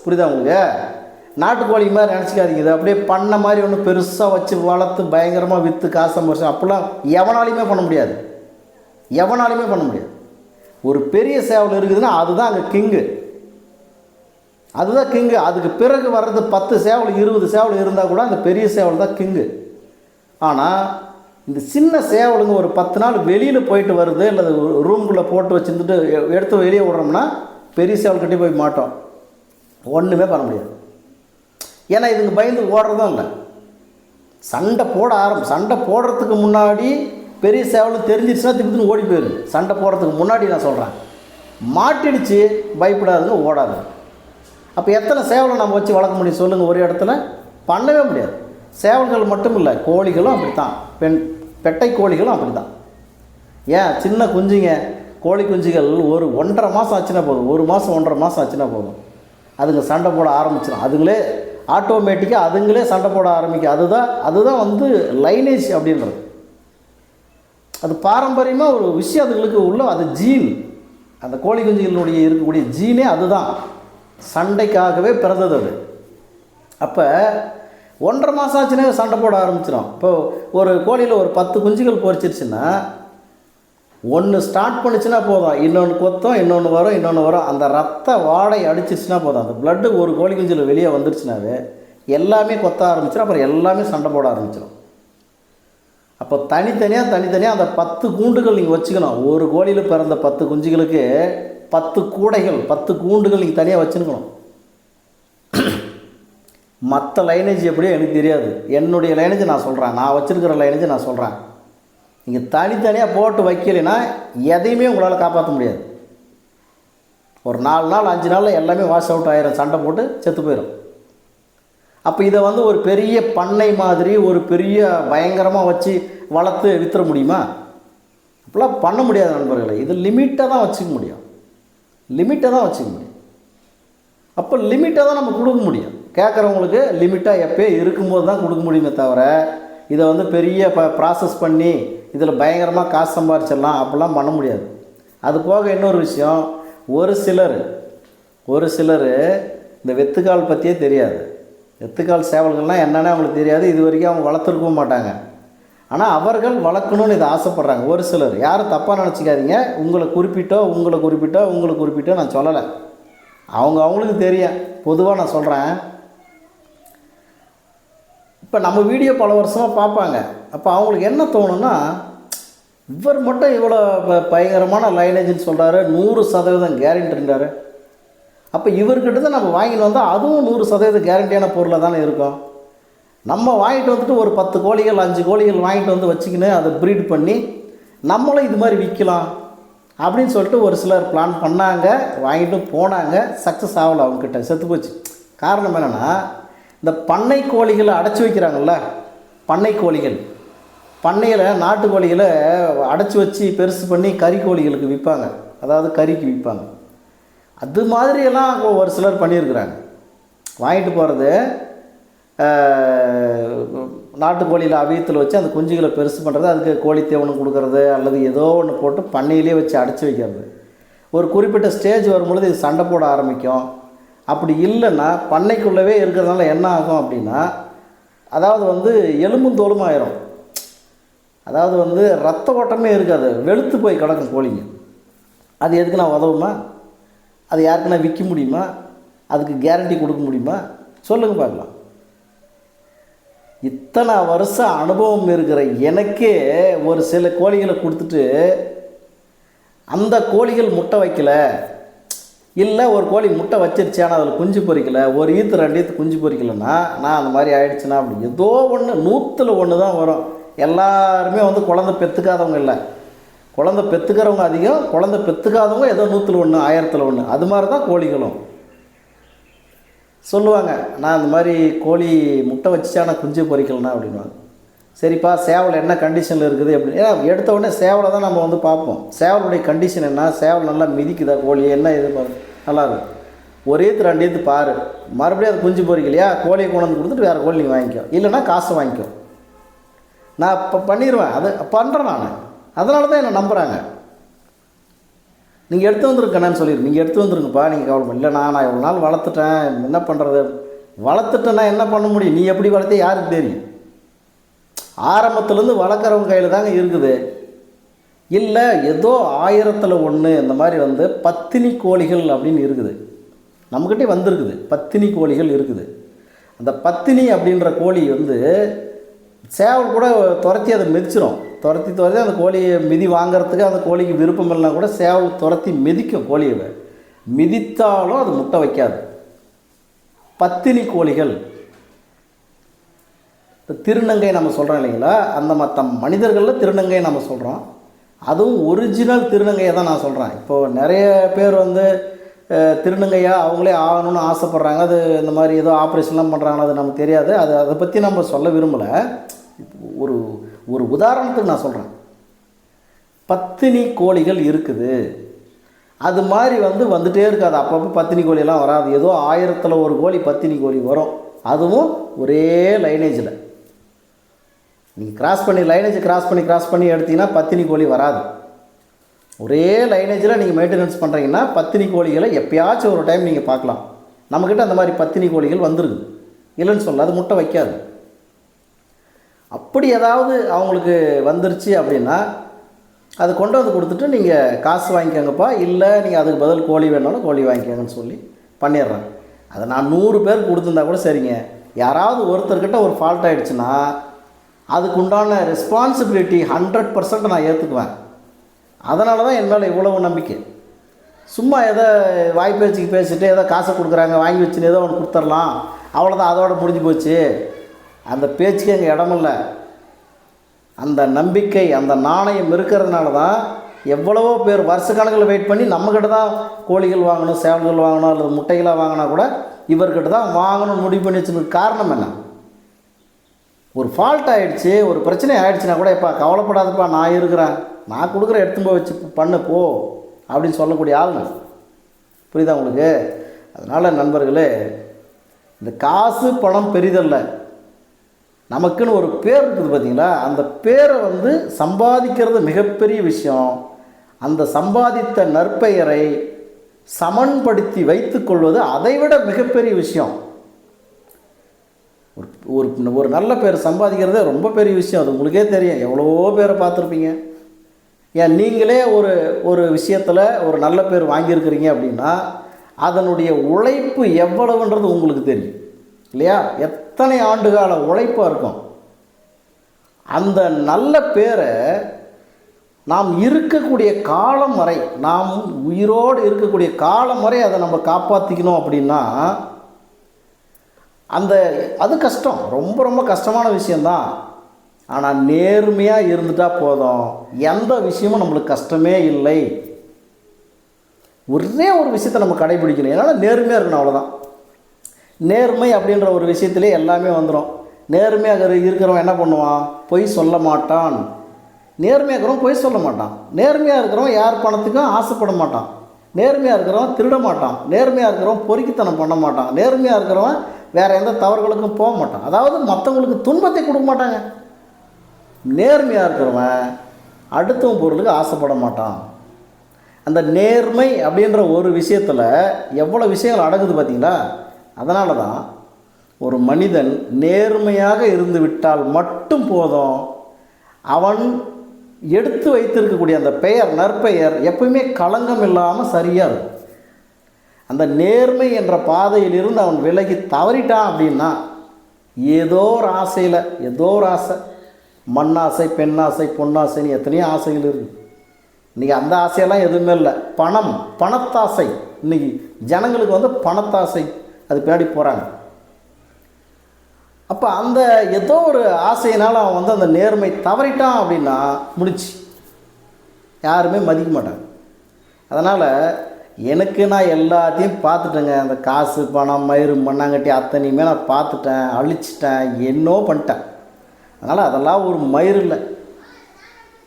புரியுதா உங்களுக்கு? நாட்டுக்கோழி மாதிரி நினச்சிக்காதீங்க. இது அப்படியே பண்ண மாதிரி ஒன்று பெருசாக வச்சு வளர்த்து பயங்கரமாக விற்று காசு சம்பாரிச்சு அப்படிலாம் எவனாலையுமே பண்ண முடியாது. ஒரு பெரிய சேவல் இருக்குதுன்னா அதுதான் அங்கே கிங்கு, அதுதான் கிங்கு. அதுக்கு பிறகு வர்றது 10 சேவல் 20 சேவல் இருந்தால் கூட அந்த பெரிய சேவல் தான் கிங்கு. ஆனால் இந்த சின்ன சேவலுங்க ஒரு 10 நாள் வெளியில் போயிட்டு வருது, இல்லை ரூம்குள்ளே போட்டு வச்சுருந்துட்டு எடுத்து வெளியே விடுறோம்னா பெரிய சேவல் கட்டி போய் மாட்டோம், ஒன்றுமே பண்ண முடியாது. ஏன்னா இதுங்க பயந்து ஓடுறதும் இல்லை, சண்டை போடுறதுக்கு முன்னாடி பெரிய சேவல் தெரிஞ்சிடுச்சுன்னா திருப்பி ஓடி போயிரு. சண்டை போடுறதுக்கு முன்னாடி நான் சொல்கிறேன், மாட்டிடுச்சு பயப்படாதுங்க, ஓடாது. அப்போ எத்தனை சேவலை நம்ம வச்சு வளர்க்க முடியும் சொல்லுங்கள்? ஒரு இடத்துல பண்ணவே முடியாது. சேவல்கள் மட்டும் இல்லை, கோழிகளும் அப்படி தான், பெட்டை கோழிகளும் அப்படி தான். ஏன் சின்ன குஞ்சுங்க, கோழி குஞ்சுகள் ஒரு 1.5 மாதம் ஆச்சுன்னா போதும், 1 மாதம் 1.5 மாதம் ஆச்சுன்னா போதும், அதுங்க சண்டை போட ஆரம்பிச்சிடும். அதுங்களே ஆட்டோமேட்டிக்காக அதுங்களே சண்டை போட ஆரம்பிக்கும். அதுதான் வந்து லைனேஜ் அப்படின்றது. அது பாரம்பரியமாக ஒரு விஷயம் அதுங்களுக்கு உள்ள, அது ஜீன், அந்த கோழி குஞ்சுகளுடைய இருக்கக்கூடிய ஜீனே அதுதான், சண்டைக்காகவே பிறந்தது அது. அப்போ 1.5 மாதம் ஆச்சுன்னா சண்டை போட ஆரம்பிச்சிடும். இப்போது ஒரு கோழியில் ஒரு 10 குஞ்சுகள் பொரிச்சிருச்சுன்னா ஒன்று ஸ்டார்ட் பண்ணிச்சுன்னா போதும், இன்னொன்று கொத்தும், இன்னொன்று வரும், இன்னொன்று வரும். அந்த ரத்த வாடை அடிச்சிச்சுன்னா போதும், அந்த பிளட்டு ஒரு கோழி குஞ்சில் வெளியே வந்துருச்சுனாவே எல்லாமே கொத்த ஆரம்பிச்சிடும். அப்புறம் எல்லாமே சண்டை போட ஆரம்பிச்சிடும். அப்போ தனித்தனியாக அந்த 10 கூண்டுகள் நீங்கள் வச்சுக்கணும். ஒரு கோழியில் பிறந்த 10 குஞ்சுகளுக்கு 10 கூடைகள், 10 கூண்டுகள் நீங்கள் தனியாக வச்சுருக்கணும். மற்ற லைனேஜ் எப்படியோ எனக்கு தெரியாது, என்னுடைய லைனேஜ் நான் சொல்கிறேன், நான் வச்சுருக்கிற லைனேஜ் நான் சொல்கிறேன். நீங்கள் தனித்தனியாக போட்டு வைக்கலைன்னா எதையுமே உங்களால் காப்பாற்ற முடியாது. ஒரு 4 நாள் 5 நாளில் எல்லாமே வாஷ் அவுட் ஆயிரும், சண்டை போட்டு செத்து போயிடும். அப்போ இதை வந்து ஒரு பெரிய பண்ணை மாதிரி ஒரு பெரிய பயங்கரமாக வச்சு வளர்த்து வித்துற முடியுமா? அப்படிலாம் பண்ண முடியாது நண்பர்களே. இது லிமிட்டாக தான் வச்சுக்க முடியும், லிமிட்டாக தான் வச்சுக்க முடியும். அப்போ லிமிட்டாக தான் நம்ம கொடுக்க முடியும். கேட்குறவங்களுக்கு லிமிட்டாக எப்போயே இருக்கும்போது தான் கொடுக்க முடியுமே தவிர, இதை வந்து பெரிய ப்ராசஸ் பண்ணி இதில் பயங்கரமாக காசு சம்பாரிச்சிடலாம் அப்படிலாம் பண்ண முடியாது. அது போக இன்னொரு விஷயம், ஒரு சிலர் இந்த வெத்துக்கால் பற்றியே தெரியாது. வெத்துக்கால் சேவல்கள்லாம் என்னென்னு அவங்களுக்கு தெரியாது, இது வரைக்கும் அவங்க வளர்த்துருக்கவும் மாட்டாங்க. ஆனால் அவர்கள் வளர்க்கணும்னு இதை ஆசைப்பட்றாங்க. ஒரு சிலர், யாரும் தப்பாக நினச்சிக்காதீங்க, உங்களை குறிப்பிட்டோ நான் சொல்லலை, அவங்களுக்கு தெரியும். பொதுவாக நான் சொல்கிறேன். இப்போ நம்ம வீடியோ பல வருஷமாக பார்ப்பாங்க. அப்போ அவங்களுக்கு என்ன தோணுன்னா, இவர் மட்டும் இவ்வளோ பயங்கரமான லைனேஜ்னு சொல்கிறாரு, 100% கேரண்டின்றாரு. அப்போ இவர்கிட்ட தான் நம்ம வாங்கிட்டு வந்தால் அதுவும் 100% கேரண்டியான பொருளாக தானே இருக்கும். நம்ம வாங்கிட்டு வந்துட்டு ஒரு 10 கோழிகள் 5 கோழிகள் வாங்கிட்டு வந்து வச்சுக்கின்னு அதை ப்ரீட் பண்ணி நம்மளும் இது மாதிரி விற்கலாம் அப்படின்னு சொல்லிட்டு ஒரு சிலர் பிளான் பண்ணாங்க, வாங்கிட்டு போனாங்க. சக்ஸஸ் ஆகலை, அவங்கக்கிட்ட செத்து போச்சு. காரணம் என்னென்னா, இந்த பண்ணை கோழிகளை அடைச்சி வைக்கிறாங்கள்ல, பண்ணை கோழிகள், பண்ணையில் நாட்டு கோழிகளை அடைச்சி வச்சு பெருசு பண்ணி கறி கோழிகளுக்கு விற்பாங்க, அதாவது கறிக்கு விற்பாங்க. அது மாதிரியெல்லாம் ஒரு சிலர் பண்ணியிருக்கிறாங்க. வாங்கிட்டு போகிறது நாட்டுக்கோழியில் அவியத்தில் வச்சு அந்த குஞ்சுகளை பெருசு பண்ணுறது, அதுக்கு கோழி தீவனம் கொடுக்கறது, அல்லது ஏதோ ஒன்று போட்டு பண்ணையிலே வச்சு அடைச்சி வைக்கிறது. ஒரு குறிப்பிட்ட ஸ்டேஜ் வரும்பொழுது இது சண்டை போட ஆரம்பிக்கும். அப்படி இல்லைன்னா பண்ணைக்குள்ளவே இருக்கிறதுனால என்ன ஆகும் அப்படின்னா, அதாவது வந்து எலும்பும் தோலும் ஆயிரும். அதாவது வந்து ரத்த ஓட்டமே இருக்காது, வெளுத்து போய் கிடக்கும் கோழிங்க. அது எதுக்கு நான் உதவுமா? அது யாருக்குன்னா விற்க முடியுமா? அதுக்கு கேரண்டி கொடுக்க முடியுமா? சொல்லுங்கள் பார்க்கலாம். இத்தனை வருஷம் அனுபவம் இருக்கிற எனக்கே ஒரு சில கோழிகளை கொடுத்துட்டு அந்த கோழிகள் முட்டை வைக்கலை, இல்லை ஒரு கோழி முட்டை வச்சிருச்சு ஆனால் அதில் குஞ்சு பொறிக்கலை, ஒரு ஈத்து 2 ஈத்து குஞ்சு பொறிக்கலைன்னா நான் அந்த மாதிரி ஆயிடுச்சுன்னா அப்படி ஏதோ ஒன்று 100ல் 1 தான் வரும். எல்லாருமே வந்து குழந்தை பெற்றுக்காதவங்க இல்லை, குழந்தை பெற்றுக்கிறவங்க அதிகம், குழந்தை பெற்றுக்காதவங்க ஏதோ 100ல் 1 1000ல் 1. அது மாதிரி தான் கோழிகளும் சொல்லுவாங்க. நான் இந்த மாதிரி கோழி முட்டை வச்சுச்சா நான் குஞ்சு பொறிக்கலனா அப்படின்வாங்க. சரிப்பா, சேவல் என்ன கண்டிஷனில் இருக்குது அப்படின்னு. ஏன்னா எடுத்த உடனே சேவலை தான் நம்ம வந்து பார்ப்போம். சேவலுடைய கண்டிஷன் என்ன, சேவல் நல்லா மிதிக்குதா கோழி, என்ன இது நல்லா இருக்கும். ஒரு ஈத்து 2 ஈத்து பாரு, மறுபடியும் அது குஞ்சு பொறிக்கலையா, கோழியை கொண்டு வந்து கொடுத்துட்டு வேறு கோழி நீங்கள் வாங்கிக்கோ, இல்லைன்னா காசை வாங்கிக்கோ. நான் இப்போ பண்ணிடுவேன், அது பண்ணுறேன் நான். அதனால தான் என்னை நம்புகிறாங்க. நீங்கள் எடுத்து வந்துருக்கேன்னு சொல்லிடுங்க, நீங்கள் எடுத்து வந்துருங்கப்பா, நீங்கள் கவலை இல்லைண்ணா, நான் இவ்வளோ நாள் வளர்த்துட்டேன், என்ன பண்ணுறது, வளர்த்துட்டேன்னா என்ன பண்ண முடியும், நீ எப்படி வளர்த்தே யாருக்கு தெரியும். ஆரம்பத்துலேருந்து வளர்க்குறவங்க கையில் தாங்க இருக்குது. இல்லை ஏதோ 1000ல் 1 இந்த மாதிரி வந்து பத்தினி கோழிகள் அப்படின்னு இருக்குது, நம்மக்கிட்டே வந்திருக்குது. பத்தினி கோழிகள் இருக்குது. அந்த பத்தினி அப்படின்ற கோழி வந்து சேவல் கூட துரத்தி அதை மிதிச்சிடும். துரத்தி அந்த கோழியை மிதி வாங்கிறதுக்கு அந்த கோழிக்கு விருப்பம் இல்லைனா கூட சேவல் துரத்தி மிதிக்கும். கோழியை மிதித்தாலும் அது முட்டை வைக்காது. பத்தினி கோழிகள். இப்போ திருநங்கை நம்ம சொல்கிறோம் இல்லைங்களா, அந்த மற்ற மனிதர்களில் திருநங்கை நம்ம சொல்கிறோம். அதுவும் ஒரிஜினல் திருநங்கையை தான் நான் சொல்கிறேன். இப்போது நிறைய பேர் வந்து திருநங்கையாக அவங்களே ஆகணும்னு ஆசைப்பட்றாங்க. அது இந்த மாதிரி ஏதோ ஆப்ரேஷன்லாம் பண்ணுறாங்களோ அது நமக்கு தெரியாது. அதை பற்றி நம்ம சொல்ல விரும்பலை. ஒரு ஒரு உதாரணத்துக்கு நான் சொல்கிறேன். பத்தினி கோழிகள் இருக்குது. அது மாதிரி வந்துகிட்டே இருக்காது. அப்பப்போ பத்தினி கோழியெல்லாம் வராது. ஏதோ 1000ல் 1 கோழி பத்தினி கோழி வரும். அதுவும் ஒரே லைனேஜில். நீங்கள் கிராஸ் பண்ணி எடுத்தீங்கன்னா பத்தினி கோழி வராது. ஒரே லைனேஜில் நீங்கள் மெயின்டெனன்ஸ் பண்ணுறீங்கன்னா பத்தினி கோழிகளை எப்போயாச்சும் ஒரு டைம் நீங்கள் பார்க்கலாம். நம்மக்கிட்ட அந்த மாதிரி பத்தினி கோழிகள் வந்துருக்குது, இல்லைன்னு சொல்ல. அது முட்டை வைக்காது. அப்படி ஏதாவது அவங்களுக்கு வந்துருச்சு அப்படின்னா அது கொண்டு வந்து கொடுத்துட்டு நீங்கள் காசு வாங்கிக்கோங்கப்பா, இல்லை நீங்கள் அதுக்கு பதில் கோழி வேணாலும் கோழி வாங்கிக்கோங்கன்னு சொல்லி பண்ணிடுறேன். அதை நான் 100 பேருக்கு கொடுத்துருந்தா கூட சரிங்க, யாராவது ஒருத்தர்கிட்ட ஒரு ஃபால்ட் ஆகிடுச்சுன்னா அதுக்கு உண்டான ரெஸ்பான்சிபிலிட்டி 100% நான் ஏற்றுக்குவேன். அதனால தான் என் மேலே இவ்வளவு நம்பிக்கை. சும்மா எதோ வாய்ப்பேச்சுக்கு பேசிட்டு ஏதோ காசை கொடுக்குறாங்க வாங்கி வச்சுன்னு ஏதோ ஒன்று கொடுத்துர்லாம், அவ்வளோதான், அதோட முடிஞ்சு போச்சு, அந்த பேச்சுக்கு எங்கள் இடமில்ல. அந்த நம்பிக்கை, அந்த நாணயம் இருக்கிறதுனால தான் எவ்வளவோ பேர் வருஷக்கணக்கில் வெயிட் பண்ணி நம்மக்கிட்ட தான் கோழிகள் வாங்கணும், சேவல்கள் வாங்கணும், அல்லது முட்டைகளாக வாங்கினா கூட இவர்கிட்ட தான் வாங்கணும்னு முடிவு பண்ணி வச்சுருக்கு. காரணம் என்ன? ஒரு ஃபால்ட் ஆகிடுச்சு, ஒரு பிரச்சனை ஆகிடுச்சுன்னா கூட, இப்போ கவலைப்படாதப்பா, நான் இருக்கிறேன், நான் கொடுக்குற எடுத்து போய் வச்சு பண்ணு போ அப்படின்னு சொல்லக்கூடிய ஆளுங்க. புரியுதா உங்களுக்கு? அதனால் நண்பர்களே, இந்த காசு பணம் பெரிதல்ல, நமக்குன்னு ஒரு பேர் இருக்குது பார்த்தீங்களா, அந்த பேரை சம்பாதிக்கிறது மிகப்பெரிய விஷயம். அந்த சம்பாதித்த நற்பெயரை சமன்படுத்தி வைத்து கொள்வது அதைவிட மிகப்பெரிய விஷயம். ஒரு ஒரு நல்ல பேர் சம்பாதிக்கிறதே ரொம்ப பெரிய விஷயம். அது உங்களுக்கே தெரியும், எவ்வளோ பேரை பார்த்துருப்பீங்க. ஏன் நீங்களே ஒரு விஷயத்தில் ஒரு நல்ல பேர் வாங்கியிருக்கிறீங்க அப்படின்னா அதனுடைய உழைப்பு எவ்வளவுன்றது உங்களுக்கு தெரியும் இல்லையா? எத்தனை ஆண்டுகால உழைப்பாக இருக்கும். அந்த நல்ல பேரை நாம் இருக்கக்கூடிய காலம் வரை, நாம் உயிரோடு இருக்கக்கூடிய காலம் வரை அதை நம்ம காப்பாற்றிக்கணும் அப்படின்னா அது கஷ்டம், ரொம்ப ரொம்ப கஷ்டமான விஷயந்தான். ஆனால் நேர்மையாக இருந்துட்டால் போதும், எந்த விஷயமும் நம்மளுக்கு கஷ்டமே இல்லை. ஒரே ஒரு விஷயத்தை நம்ம கடைபிடிக்கணும், ஏன்னா நேர்மையாக இருக்கணும், அவ்வளோதான். நேர்மை அப்படின்ற ஒரு விஷயத்திலே எல்லாமே வந்துடும். நேர்மையாக இருக்கிறவன் என்ன பண்ணுவான்? பொய் சொல்ல மாட்டான். நேர்மையாக இருக்கிறவன் பொய் சொல்ல மாட்டான். நேர்மையாக இருக்கிறவன் யார் பணத்துக்கும் ஆசைப்பட மாட்டான். நேர்மையாக இருக்கிறவன் திருட மாட்டான். நேர்மையாக இருக்கிறவன் பொறுக்கித்தனம் பண்ண மாட்டான். நேர்மையாக இருக்கிறவன் வேறு எந்த தவறுகளுக்கும் போக மாட்டான். அதாவது மற்றவங்களுக்கு துன்பத்தை கொடுக்க மாட்டாங்க. நேர்மையாக இருக்கிறவன் அடுத்தவன் பொருளுக்கு ஆசைப்பட மாட்டான். அந்த நேர்மை அப்படின்ற ஒரு விஷயத்தில் எவ்வளோ விஷயங்கள் அடங்குது பார்த்தீங்களா? அதனால தான் ஒரு மனிதன் நேர்மையாக இருந்து விட்டால் மட்டும் போதும், அவன் எடுத்து வைத்திருக்கக்கூடிய அந்த பெயர், நற்பெயர் எப்பவுமே களங்கம் இல்லாமல் சரியாக இருக்கும். அந்த நேர்மை என்ற பாதையிலிருந்து அவன் விலகி தவறிட்டான் அப்படின்னா ஏதோ ஒரு ஆசையில், ஏதோ ஒரு ஆசை, மண்ணாசை, பெண்ணாசை, பொன்னாசைன்னு எத்தனையோ ஆசைகள் இருக்குது. இன்றைக்கி அந்த ஆசையெல்லாம் எதுவுமே இல்லை. பணத்தாசை, இன்றைக்கி ஜனங்களுக்கு பணத்தாசை, அது பின்னாடி போகிறாங்க. அப்போ அந்த ஏதோ ஒரு ஆசையினால் அவன் அந்த நேர்மை தவறிட்டான் அப்படின்னா முடிச்சு, யாருமே மதிக்க மாட்டாங்க. அதனால் நான் எல்லாத்தையும் பார்த்துட்டேங்க, அந்த காசு பணம் மயிறு மண்ணாங்கட்டி அத்தனையுமே நான் பார்த்துட்டேன், அழிச்சிட்டேன், என்னோ பண்ணிட்டேன். அதனால் அதெல்லாம் ஒரு மயிறு இல்லை,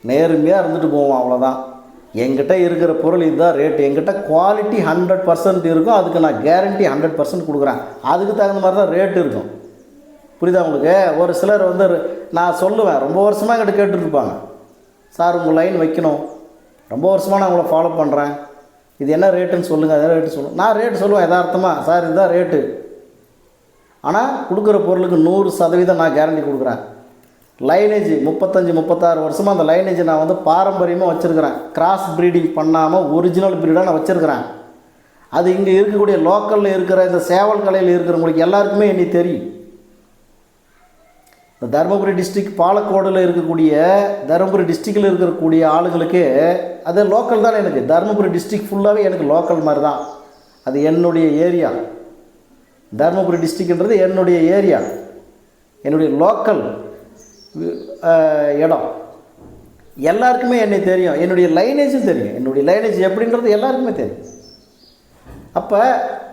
நேர்மையாக இருந்துட்டு போவோம், அவ்வளோதான். என்கிட்ட இருக்கிற பொருள் இதுதான் ரேட்டு, என்கிட்ட குவாலிட்டி 100% இருக்கும், அதுக்கு நான் கேரண்டி 100% கொடுக்குறேன், அதுக்கு தகுந்த மாதிரி தான் ரேட்டு இருக்கும். புரியுதா உங்களுக்கு? ஒரு சிலர் நான் சொல்லுவேன், ரொம்ப வருஷமாக என்கிட்ட கேட்டுருப்பாங்க, சார் உங்கள் லைன் வைக்கணும், ரொம்ப வருஷமாக நான் உங்களை ஃபாலோ பண்ணுறேன், இது என்ன ரேட்டுன்னு சொல்லுங்கள், அதே ரேட்டு சொல்லுங்கள். நான் ரேட்டு சொல்லுவேன் யதார்த்தமாக, சார் இதுதான் ரேட்டு, ஆனால் கொடுக்குற பொருளுக்கு 100% நான் கேரண்டி கொடுக்குறேன். லைனேஜ் 35-36 வருஷமாக அந்த லைனேஜை நான் பாரம்பரியமாக வச்சுருக்கிறேன், கிராஸ் ப்ரீடிங் பண்ணாமல் ஒரிஜினல் ப்ரீடாக நான் வச்சுருக்கிறேன். அது இங்கே இருக்கக்கூடிய லோக்கலில் இருக்கிற இந்த சேவல் கலையில் இருக்கிறவங்களுக்கு எல்லாருக்குமே என்னை தெரியும். இந்த தருமபுரி டிஸ்ட்ரிக்ட், பாலக்கோடில் இருக்கக்கூடிய தருமபுரி டிஸ்ட்ரிக்டில் இருக்கக்கூடிய ஆளுங்களுக்கு அது லோக்கல் தான். எனக்கு தருமபுரி டிஸ்ட்ரிக்ட் ஃபுல்லாகவே எனக்கு லோக்கல் மாதிரி தான். அது என்னுடைய ஏரியா. தருமபுரி டிஸ்ட்ரிக்ட்ன்றது என்னுடைய ஏரியா, என்னுடைய லோக்கல் இடம். எல்லாருக்குமே என்னை தெரியும், என்னுடைய லைனேஜும் தெரியும். என்னுடைய லைனேஜ் எப்படின்றது எல்லாருக்குமே தெரியும். அப்போ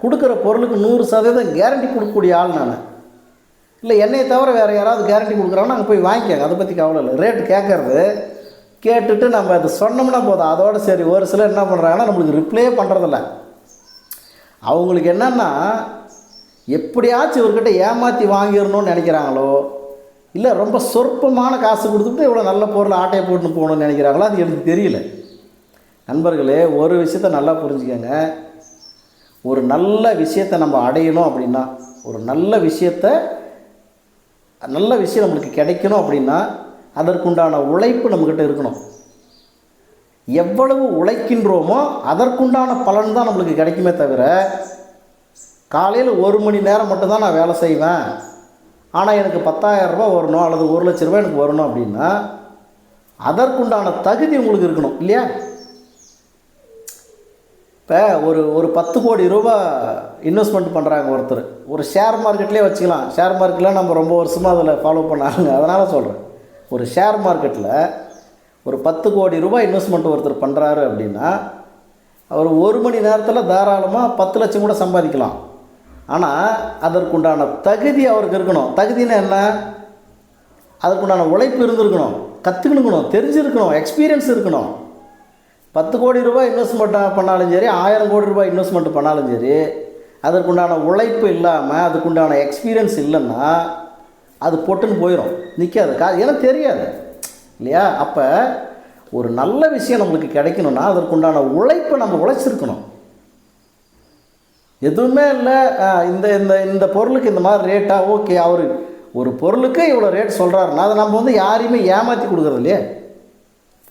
கொடுக்குற பொருளுக்கு 100% கேரண்டி கொடுக்கக்கூடிய ஆள் நான். இல்லை என்னையை தவிர வேறு யாராவது கேரண்டி கொடுக்குறாங்கன்னா அங்கே போய் வாங்கிக்காங்க, அதை பற்றி கவலை இல்லை. ரேட்டு கேட்டுட்டு நம்ம அதை சொன்னோம்னா போதும், அதோடு சரி. ஒரு சிலர் என்ன பண்ணுறாங்கன்னா நம்மளுக்கு ரிப்ளே பண்ணுறதில்ல. அவங்களுக்கு என்னென்னா எப்படியாச்சும் இவர்கிட்ட ஏமாற்றி வாங்கிடணும்னு நினைக்கிறாங்களோ, இல்லை ரொம்ப சொற்பமான காசு கொடுத்துட்டு இவ்வளோ நல்ல பொருள் ஆட்டையை போட்டுன்னு போகணும்னு நினைக்கிறாங்களோ, அது எனக்கு தெரியல. நண்பர்களே, ஒரு விஷயத்தை நல்லா புரிஞ்சுக்கங்க. ஒரு நல்ல விஷயத்தை நம்ம அடையணும் அப்படின்னா, ஒரு நல்ல விஷயம் நம்மளுக்கு கிடைக்கணும் அப்படின்னா அதற்குண்டான உழைப்பு நம்மக்கிட்ட இருக்கணும். எவ்வளவு உழைக்கின்றோமோ அதற்குண்டான பலன் தான் நம்மளுக்கு கிடைக்குமே தவிர, காலையில் 1 மணி நேரம் மட்டும்தான் நான் வேலை செய்வேன், ஆனால் எனக்கு 10,000 ரூபா வரணும் அல்லது 1,00,000 ரூபா எனக்கு வரணும் அப்படின்னா அதற்குண்டான தகுதி உங்களுக்கு இருக்கணும் இல்லையா? இப்போ ஒரு 10 கோடி ரூபா இன்வெஸ்ட்மெண்ட் பண்ணுறாங்க ஒருத்தர், ஒரு ஷேர் மார்க்கெட்லேயே வச்சுக்கலாம். ஷேர் மார்க்கெட்டில் நம்ம ரொம்ப வருஷமாக அதில் ஃபாலோ பண்ணாங்க, அதனால் சொல்கிறேன். ஒரு ஷேர் மார்க்கெட்டில் ஒரு 10 கோடி ரூபாய் இன்வெஸ்ட்மெண்ட் ஒருத்தர் பண்ணுறாரு அப்படின்னா அவர் 1 மணி நேரத்தில் தாராளமாக 10 லட்சம் கூட சம்பாதிக்கலாம். ஆனால் அதற்குண்டான தகுதி அவருக்கு இருக்கணும். தகுதின்னா என்ன? அதற்குண்டான உழைப்பு இருந்திருக்கணும், கற்றுக்கணுக்கணும், தெரிஞ்சிருக்கணும், எக்ஸ்பீரியன்ஸ் இருக்கணும். 10 கோடி ரூபாய் இன்வெஸ்ட்மெண்ட் பண்ணாலும் சரி, 1000 கோடி ரூபாய் இன்வெஸ்ட்மெண்ட் பண்ணாலும் சரி, அதற்குண்டான உழைப்பு இல்லாமல் அதுக்குண்டான எக்ஸ்பீரியன்ஸ் இல்லைன்னா அது பொட்டுன்னு போயிடும், நிற்காது. ஏன்னா தெரியாது இல்லையா? அப்போ ஒரு நல்ல விஷயம் நம்மளுக்கு கிடைக்கணும்னா அதற்குண்டான உழைப்பை நம்ம உழைச்சிருக்கணும். எதுவுமே இல்லை, இந்த இந்த இந்த பொருளுக்கு இந்த மாதிரி ரேட்டாக, ஓகே, அவர் ஒரு பொருளுக்கு இவ்வளோ ரேட் சொல்கிறாருன்னா அதை நம்ம யாரையுமே ஏமாற்றி கொடுக்குறது இல்லையே.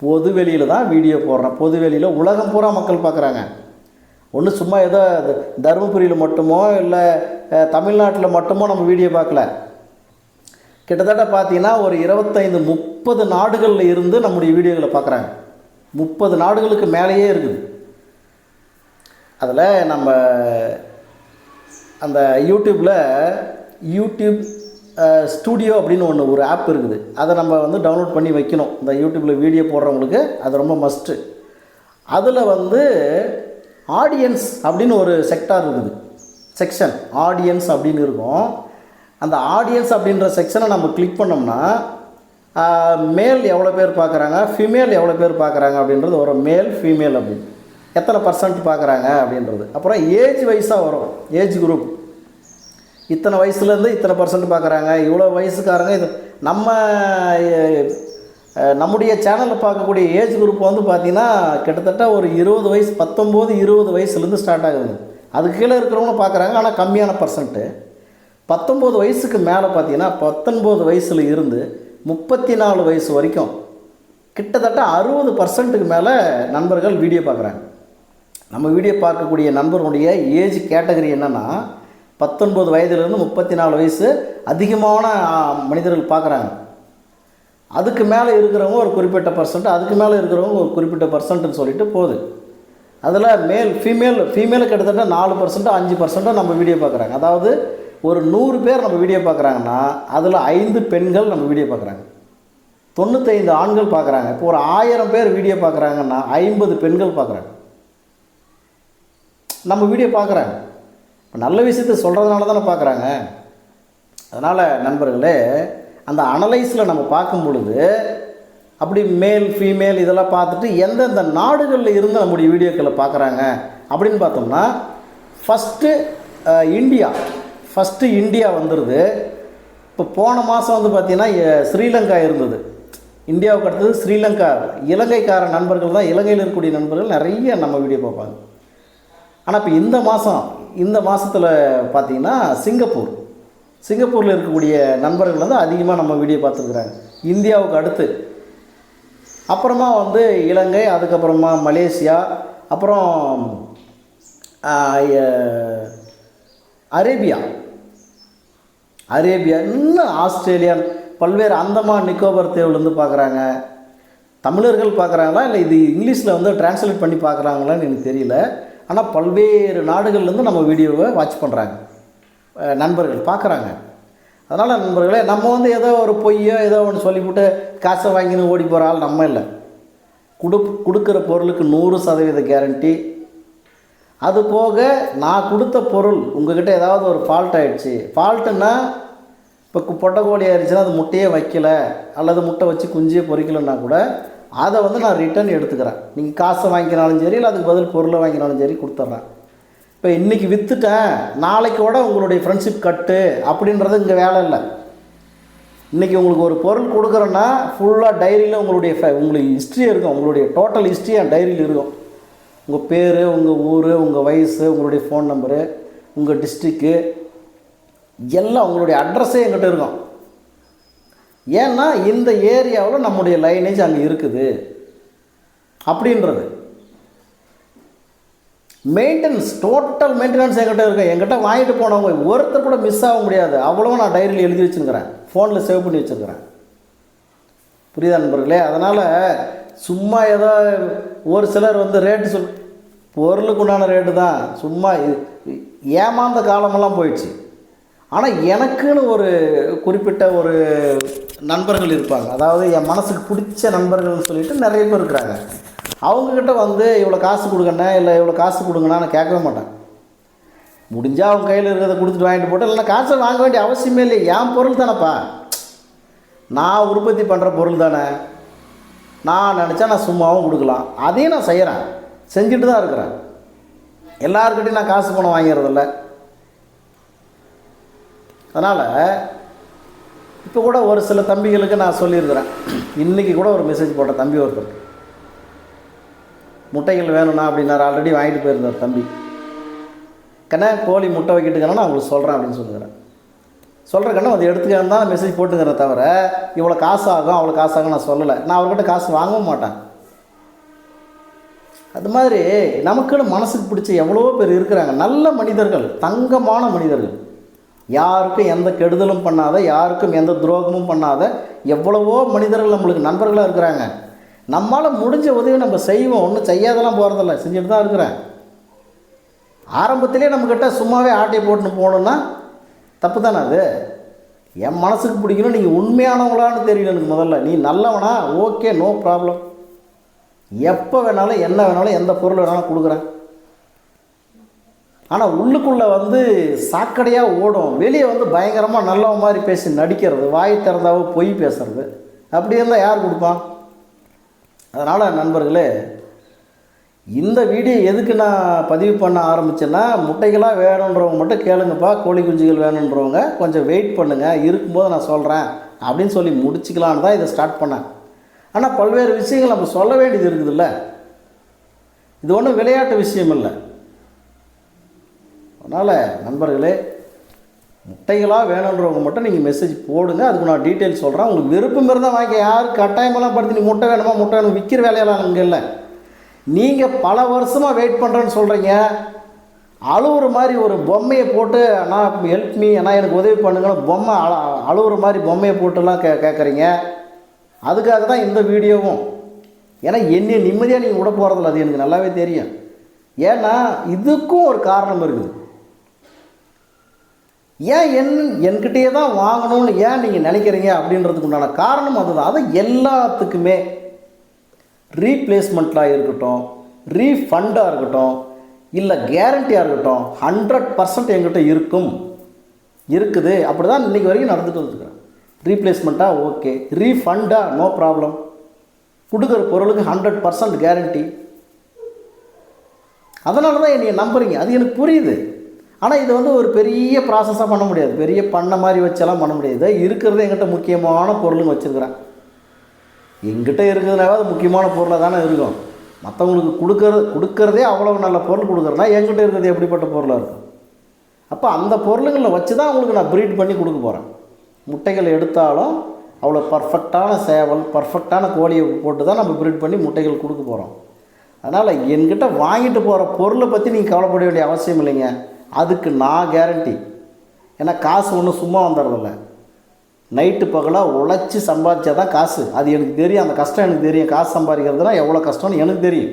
பொது வெளியில் தான் வீடியோ போடுறேன். பொது வெளியில் உலகம் பூரா மக்கள் பார்க்குறாங்க. ஒன்று சும்மா ஏதோ தருமபுரியில் மட்டுமோ இல்லை தமிழ்நாட்டில் மட்டுமோ நம்ம வீடியோ பார்க்கல. கிட்டத்தட்ட பார்த்தீங்கன்னா ஒரு 25-30 நாடுகளில் இருந்து நம்முடைய வீடியோக்களை பார்க்குறாங்க. 30 நாடுகளுக்கு மேலேயே இருக்குது. அதில் நம்ம அந்த யூடியூப் ஸ்டூடியோ அப்படின்னு ஒரு ஆப் இருக்குது. அதை நம்ம டவுன்லோட் பண்ணி வைக்கணும். இந்த யூடியூப்பில் வீடியோ போடுறவங்களுக்கு அது ரொம்ப மஸ்ட்டு. அதில் ஆடியன்ஸ் அப்படின்னு ஒரு செக்டார் இருக்குது, செக்ஷன் ஆடியன்ஸ் அப்படின்னு இருக்கும். அந்த ஆடியன்ஸ் அப்படின்ற செக்ஷனை நம்ம கிளிக் பண்ணோம்னா மேல் எவ்வளோ பேர் பார்க்குறாங்க, ஃபீமேல் எவ்வளோ பேர் பார்க்குறாங்க அப்படின்றது வரும். மேல் ஃபீமேல் அப்படின்னு எத்தனை பர்சன்ட் பார்க்குறாங்க அப்படின்றது. அப்புறம் ஏஜ் வைஸாக வரும், ஏஜ் குரூப். இத்தனை வயசுலேருந்து இத்தனை பர்சன்ட் பார்க்குறாங்க, இவ்வளோ வயசுக்காரங்க. இது நம்முடைய சேனலில் பார்க்கக்கூடிய ஏஜ் குரூப் பார்த்திங்கன்னா கிட்டத்தட்ட ஒரு 20 வயசு, 19-20 வயசுலேருந்து ஸ்டார்ட் ஆகுது. அதுக்கு கீழே இருக்கிறவங்க பார்க்குறாங்க, ஆனால் கம்மியான பர்சன்ட்டு. 19 வயசுக்கு மேலே பார்த்தீங்கன்னா 19 வயசில் இருந்து 34 வயசு வரைக்கும் கிட்டத்தட்ட 60% மேலே நண்பர்கள் வீடியோ பார்க்குறாங்க. நம்ம வீடியோ பார்க்கக்கூடிய நண்பர்களுடைய ஏஜ் கேட்டகரி என்னென்னா 19 வயதிலிருந்து 34 வயசு அதிகமான மனிதர்கள் பார்க்குறாங்க. அதுக்கு மேலே இருக்கிறவங்க ஒரு குறிப்பிட்ட பர்சன்ட், அதுக்கு மேலே இருக்கிறவங்க ஒரு குறிப்பிட்ட பர்சன்ட்னு சொல்லிட்டு போகுது. அதில் ஃபீமேல் கிட்டத்தட்ட 4%, 5% நம்ம வீடியோ பார்க்குறாங்க. அதாவது ஒரு 100 பேர் நம்ம வீடியோ பார்க்குறாங்கன்னா அதில் 5 பெண்கள் நம்ம வீடியோ பார்க்குறாங்க, 95 ஆண்கள் பார்க்குறாங்க. இப்போ ஒரு 1000 பேர் வீடியோ பார்க்குறாங்கன்னா 50 பெண்கள் பார்க்குறாங்க, நம்ம வீடியோ பார்க்குறாங்க. இப்போ நல்ல விஷயத்தை சொல்கிறதுனால தானே பார்க்குறாங்க. அதனால் நண்பர்களே, அந்த அனலைஸில் நம்ம பார்க்கும் பொழுது அப்படி மேல் ஃபீமேல் இதெல்லாம் பார்த்துட்டு எந்தெந்த நாடுகளில் இருந்து நம்முடைய வீடியோக்களை பார்க்குறாங்க அப்படின்னு பார்த்தோம்னா ஃபஸ்ட்டு இந்தியா வந்துடுது. இப்போ போன மாதம் பார்த்திங்கன்னா ஸ்ரீலங்கா இருந்தது. இந்தியாவுக்கு அடுத்தது ஸ்ரீலங்கா. இலங்கைக்கார நண்பர்கள் தான், இலங்கையில் இருக்கக்கூடிய நண்பர்கள் நிறைய நம்ம வீடியோ பார்ப்பாங்க. ஆனால் இப்போ இந்த மாதத்தில் பார்த்திங்கன்னா சிங்கப்பூரில் இருக்கக்கூடிய நண்பர்கள் அதிகமாக நம்ம வீடியோ பார்த்துருக்குறாங்க, இந்தியாவுக்கு அடுத்து. அப்புறமா இலங்கை, அதுக்கப்புறமா மலேசியா, அப்புறம் அரேபியா, இன்னும் ஆஸ்திரேலியா, பல்வேறு அந்தமான் நிக்கோபர் தீவுலேருந்து பார்க்குறாங்க. தமிழர்கள் பார்க்குறாங்களா இல்லை இது இங்கிலீஷில் ட்ரான்ஸ்லேட் பண்ணி பார்க்குறாங்களான்னு எனக்கு தெரியல. ஆனால் பல்வேறு நாடுகள்லேருந்து நம்ம வீடியோவை வாட்ச் பண்ணுறாங்க, நண்பர்கள் பார்க்குறாங்க. அதனால் நண்பர்களே, நம்ம ஏதோ ஒரு பொய்யோ ஏதோ ஒன்று சொல்லிவிட்டு காசை வாங்கின்னு ஓடி போகிற ஆள் நம்ம இல்லை. கொடுக்குற பொருளுக்கு 100% கேரண்டி. அது போக நான் கொடுத்த பொருள் உங்கள்கிட்ட ஏதாவது ஒரு ஃபால்ட் ஆகிடுச்சு, ஃபால்ட்டுன்னா இப்போ பொட்டைக்கோழி ஆயிடுச்சுன்னா அது முட்டையே வைக்கல அல்லது முட்டை வச்சு குஞ்சியே பொறிக்கலைன்னா கூட அதை நான் ரிட்டர்ன் எடுத்துக்கிறேன். நீங்கள் காசை வாங்கினாலும் சரி இல்லை அதுக்கு பதில் பொருளை வாங்கினாலும் சரி கொடுத்துட்றேன். இப்போ இன்றைக்கி விற்றுட்டேன், நாளைக்கோட உங்களுடைய ஃப்ரெண்ட்ஷிப் கட்டு அப்படின்றது இங்கே வேலை இல்லை. இன்றைக்கி உங்களுக்கு ஒரு பொருள் கொடுக்குறேன்னா ஃபுல்லாக டைரியில் உங்களுக்கு ஹிஸ்ட்ரி இருக்கும், உங்களுடைய டோட்டல் ஹிஸ்ட்ரி என் டைரியில் இருக்கும். உங்கள் பேர், உங்கள் ஊர், உங்கள் வயசு, உங்களுடைய ஃபோன் நம்பரு, உங்கள் டிஸ்ட்ரிக்கு எல்லாம், உங்களுடைய அட்ரஸே எங்கிட்ட இருக்கும். ஏன்னா இந்த ஏரியாவில் நம்முடைய லைனேஜ் அங்கே இருக்குது. அப்படின்றது. மெயின்டெனன்ஸ், டோட்டல் மெயின்டெனன்ஸ் என்கிட்ட இருக்குது. என்கிட்ட வாங்கிட்டு போனவங்க ஒருத்தர் கூட மிஸ் ஆக முடியாது. அவ்வளோ நான் டைரியில் எழுதி வச்சுருக்கிறேன், ஃபோனில் சேவ் பண்ணி வச்சுருக்கிறேன். புரியுதா நண்பர்களே? அதனால் சும்மா ஏதோ ஒரு சிலர் ரேட்டு பொருளுக்கு உண்டான ரேட்டு தான், சும்மா ஏமாந்த காலமெல்லாம் போயிடுச்சு. ஆனால் எனக்குன்னு ஒரு குறிப்பிட்ட ஒரு நண்பர்கள் இருப்பாங்க, அதாவது என் மனசுக்கு பிடிச்ச நண்பர்கள்னு சொல்லிட்டு நிறைய பேர் இருக்கிறாங்க. அவங்கக்கிட்ட இவ்வளோ காசு கொடுங்கண்ணே, இல்லை இவ்வளோ காசு கொடுங்கண்ணா நான் கேட்கவே மாட்டேன். முடிஞ்சால் அவங்க கையில் இருக்கிறத கொடுத்துட்டு வாங்கிட்டு போட்டு, இல்லைன்னா காசை வாங்க வேண்டிய அவசியமே இல்லை. என் பொருள் தானேப்பா, நான் உற்பத்தி பண்ணுற பொருள் தானே, நான் நினச்சா நான் சும்மாவும் கொடுக்கலாம். அதையும் நான் செய்கிறேன், செஞ்சுட்டு தான் இருக்கிறேன். எல்லாருக்கிட்டையும் நான் காசு பணம் வாங்கிறதில்ல. அதனால் இப்போ கூட ஒரு சில தம்பிகளுக்கு நான் சொல்லியிருக்கிறேன். இன்றைக்கி கூட ஒரு மெசேஜ் போட்ட தம்பி ஒருத்தருக்கு முட்டைகள் வேணும்னா அப்படின்னாரு. ஆல்ரெடி வாங்கிட்டு போயிருந்தார் தம்பி. கண்ணா கோழி முட்டை வைக்கிட்டுக்கன்னா நான் உங்களுக்கு சொல்கிறேன் அப்படின்னு சொல்லுகிறேன். சொல்கிற கண்ணா அது எடுத்துக்கான்னு தான் மெசேஜ் போட்டுக்கிறேன் தவிர இவ்வளோ காசு ஆகும் அவ்வளோ காசு ஆகும் நான் சொல்லலை. நான் அவர்கிட்ட காசு வாங்கவும் மாட்டேன். அது மாதிரி நமக்குன்னு மனசுக்கு பிடிச்ச எவ்வளோ பேர் இருக்கிறாங்க, நல்ல மனிதர்கள், தங்கமான மனிதர்கள், யாருக்கும் எந்த கெடுதலும் பண்ணாத, யாருக்கும் எந்த துரோகமும் பண்ணாத எவ்வளவோ மனிதர்கள் நம்மளுக்கு நண்பர்களாக இருக்கிறாங்க. நம்மளால் முடிஞ்ச உதவி நம்ம செய்வோம், ஒன்றும் செய்யாதெல்லாம் போகிறதில்ல, செஞ்சுட்டு தான் இருக்கிறேன். ஆரம்பத்திலே நம்மக்கிட்ட சும்மாவே ஆட்டையை போட்டுன்னு போகணுன்னா தப்பு தானே அது? என் மனசுக்கு பிடிக்கணும், நீங்கள் உண்மையானவங்களான்னு தெரியல எனக்கு முதல்ல. நீ நல்லவனா, ஓகே, நோ ப்ராப்ளம், எப்போ வேணாலும் என்ன வேணாலும் எந்த பொருள் வேணாலும் கொடுக்குறேன். ஆனால் உள்ளுக்குள்ளே சாக்கடையாக ஓடும், வெளியே பயங்கரமாக நல்லவ மாதிரி பேசி நடிக்கிறது, வாய் திறந்தாவோ பொய் பேசுறது, அப்படி இருந்தால் யார் கொடுப்பான்? அதனால் நண்பர்களே, இந்த வீடியோ எதுக்கு நான் பதிவு பண்ண ஆரம்பித்தேன்னா, முட்டைகளாக வேணுன்றவங்க மட்டும் கேளுங்கப்பா, கோழி குஞ்சுகள் வேணுன்றவங்க கொஞ்சம் வெயிட் பண்ணுங்கள், இருக்கும்போது நான் சொல்கிறேன் அப்படின்னு சொல்லி முடிச்சுக்கலான்னு தான் இதை ஸ்டார்ட் பண்ணேன். ஆனால் பல்வேறு விஷயங்கள் நம்ம சொல்ல வேண்டியது இருக்குதுல்ல. இது ஒன்றும் விளையாட்டு விஷயம் இல்லை. அதனால் நண்பர்களே, முட்டைகளாக வேணுன்றவங்க மட்டும் நீங்கள் மெசேஜ் போடுங்க, அதுக்கு நான் டீட்டெயில் சொல்கிறேன். உங்களுக்கு விருப்பம் இருந்தால் வாங்கி, யாரும் கட்டாயமெல்லாம் படுத்தி நீ முட்டை வேணுமா முட்டை வேணும் விற்கிற வேலையெல்லாம் இங்கே இல்லை. நீங்கள் பல வருஷமாக வெயிட் பண்ணுறேன்னு சொல்கிறீங்க, அழுவுற மாதிரி ஒரு பொம்மையை போட்டு அண்ணா ஹெல்ப் மீ அண்ணா எனக்கு உதவி பண்ணுங்கன்னு பொம்மை அழுவுற மாதிரி பொம்மையை போட்டுலாம் கேட்குறீங்க. அதுக்காக தான் இந்த வீடியோவும். ஏன்னா என்னை நிம்மதியாக நீங்கள் விட போகிறதில்ல, அது எனக்கு நல்லாவே தெரியும். ஏன்னா இதுக்கும் ஒரு காரணம் இருக்குது. ஏன் என்கிட்டயே தான் வாங்கணும்னு ஏன் நீங்கள் நினைக்கிறீங்க அப்படின்றதுக்கு உண்டான காரணம் அதுதான். அது எல்லாத்துக்குமே ரீப்ளேஸ்மெண்ட்டாக இருக்கட்டும், ரீஃபண்டாக இருக்கட்டும், இல்லை கேரண்டியாக இருக்கட்டும், 100% என்கிட்ட இருக்குது. அப்படி தான் இன்றைக்கி வரைக்கும் நடந்துட்டு வந்துருக்குறேன். ரீப்ளேஸ்மெண்ட்டாக ஓகே, ரீஃபண்டாக நோ ப்ராப்ளம், கொடுக்குற பொருளுக்கு 100% கேரண்டி. அதனால தான் என்னை நம்புறீங்க, அது எனக்கு புரியுது. ஆனால் இது ஒரு பெரிய ப்ராசஸாக பண்ண முடியாது, பெரிய பண்ண மாதிரி வச்செல்லாம் பண்ண முடியாது. இருக்கிறது என்கிட்ட முக்கியமான பொருளுங்க வச்சுருக்கிறேன். எங்கிட்ட இருக்கிறதுனால அது முக்கியமான பொருளாக தானே இருக்கும். மற்றவங்களுக்கு கொடுக்கறதே அவ்வளோ நல்ல பொருள் கொடுக்குறேன்னா என்கிட்ட இருக்கிறது எப்படிப்பட்ட பொருளாக இருக்கும்? அப்போ அந்த பொருளுங்களை வச்சு தான் உங்களுக்கு நான் ப்ரீட் பண்ணி கொடுக்க போகிறேன். முட்டைகள் எடுத்தாலும் அவ்வளோ பர்ஃபெக்டான சேவல், பர்ஃபெக்டான கோழியை போட்டு தான் நம்ம ப்ரீட் பண்ணி முட்டைகள் கொடுக்க போகிறோம். அதனால் என்கிட்ட வாங்கிட்டு போகிற பொருளை பற்றி நீங்கள் கவலைப்பட வேண்டிய அவசியம் இல்லைங்க. அதுக்கு நான் கேரண்டி. ஏன்னா காசு ஒன்றும் சும்மா வந்துடுறதில்ல, நைட்டு பகலாக உழைச்சி சம்பாதிச்சா தான் காசு. அது எனக்கு தெரியும், அந்த கஷ்டம் எனக்கு தெரியும். காசு சம்பாதிக்கிறதுனா எவ்வளோ கஷ்டம்னு எனக்கு தெரியும்.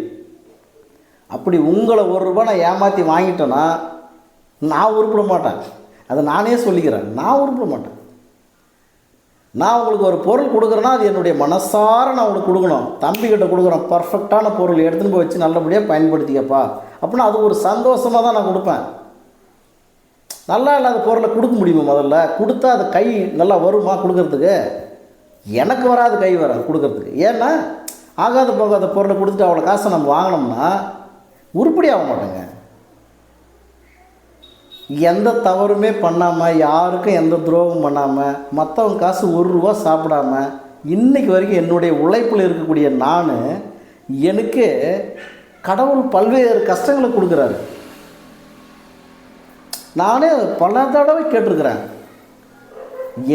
அப்படி உங்களை ₹1 நான் ஏமாற்றி வாங்கிட்டேன்னா நான் உருப்பிட மாட்டேன். அதை நானே சொல்லிக்கிறேன், நான் உருப்பிட மாட்டேன். நான் உங்களுக்கு ஒரு பொருள் கொடுக்குறேன்னா அது என்னுடைய மனசார நான் உங்களுக்கு கொடுக்கணும். தம்பிக்கிட்ட கொடுக்குறேன், பர்ஃபெக்டான பொருள் எடுத்துன்னு போய் வச்சு நல்லபடியாக பயன்படுத்திக்கப்பா அப்படின்னா அது ஒரு சந்தோஷமாக தான் நான் கொடுப்பேன். நல்லா இல்லாத பொருளை கொடுக்க முடியுமா? முதல்ல கொடுத்தா அது கை நல்லா வருமா கொடுக்கறதுக்கு? எனக்கு வராது, கை வராது கொடுக்கறதுக்கு. ஏன்னா ஆகாத போகாத பொருளை கொடுத்துட்டு அவ்வளோ காசை நம்ம வாங்கினோம்னா உருப்படி ஆக மாட்டேங்க. எந்த தவறுமே பண்ணாமல், யாருக்கும் எந்த துரோகம் பண்ணாமல், மற்றவங்க காசு ₹1 சாப்பிடாம இன்றைக்கி வரைக்கும் என்னுடைய உழைப்பில் இருக்கக்கூடிய நான், எனக்கு கடவுள் பல்வேறு கஷ்டங்களை கொடுக்குறாரு. நானே பல தடவை கேட்டிருக்கிறேன்,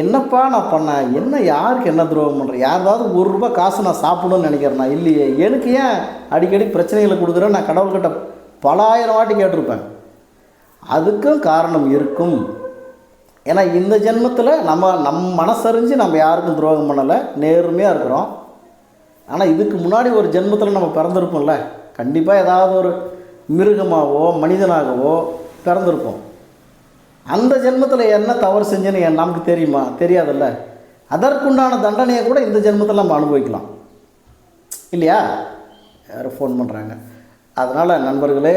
என்னப்பா நான் பண்ணேன், என்ன யாருக்கு என்ன துரோகம் பண்ணுறேன், யாராவது ₹1 காசு நான் சாப்பிடணும்னு நினைக்கிறேன்னா இல்லையே, எனக்கு ஏன் அடிக்கடி பிரச்சனைகளை கொடுக்குறேன் நான் கடவுள்கிட்ட பல ஆயிரம் வாட்டி கேட்டிருப்பேன். அதுக்கும் காரணம் இருக்கும். ஏன்னா இந்த ஜென்மத்தில் நம் மனசறிஞ்சு நம்ம யாருக்கும் துரோகம் பண்ணலை, நேர்மையாக இருக்கிறோம். ஆனால் இதுக்கு முன்னாடி ஒரு ஜென்மத்தில் நம்ம பிறந்திருப்போம்ல, கண்டிப்பாக ஏதாவது ஒரு மிருகமாகவோ மனிதனாகவோ பிறந்திருப்போம். அந்த ஜென்மத்தில் என்ன தவறு செஞ்சேன்னு நமக்கு தெரியுமா? தெரியாதுல்ல. அதற்குண்டான தண்டனையை கூட இந்த ஜென்மத்தில் நம்ம அனுபவிக்கலாம் இல்லையா? யாரும் ஃபோன் பண்ணுறாங்க. அதனால் நண்பர்களே,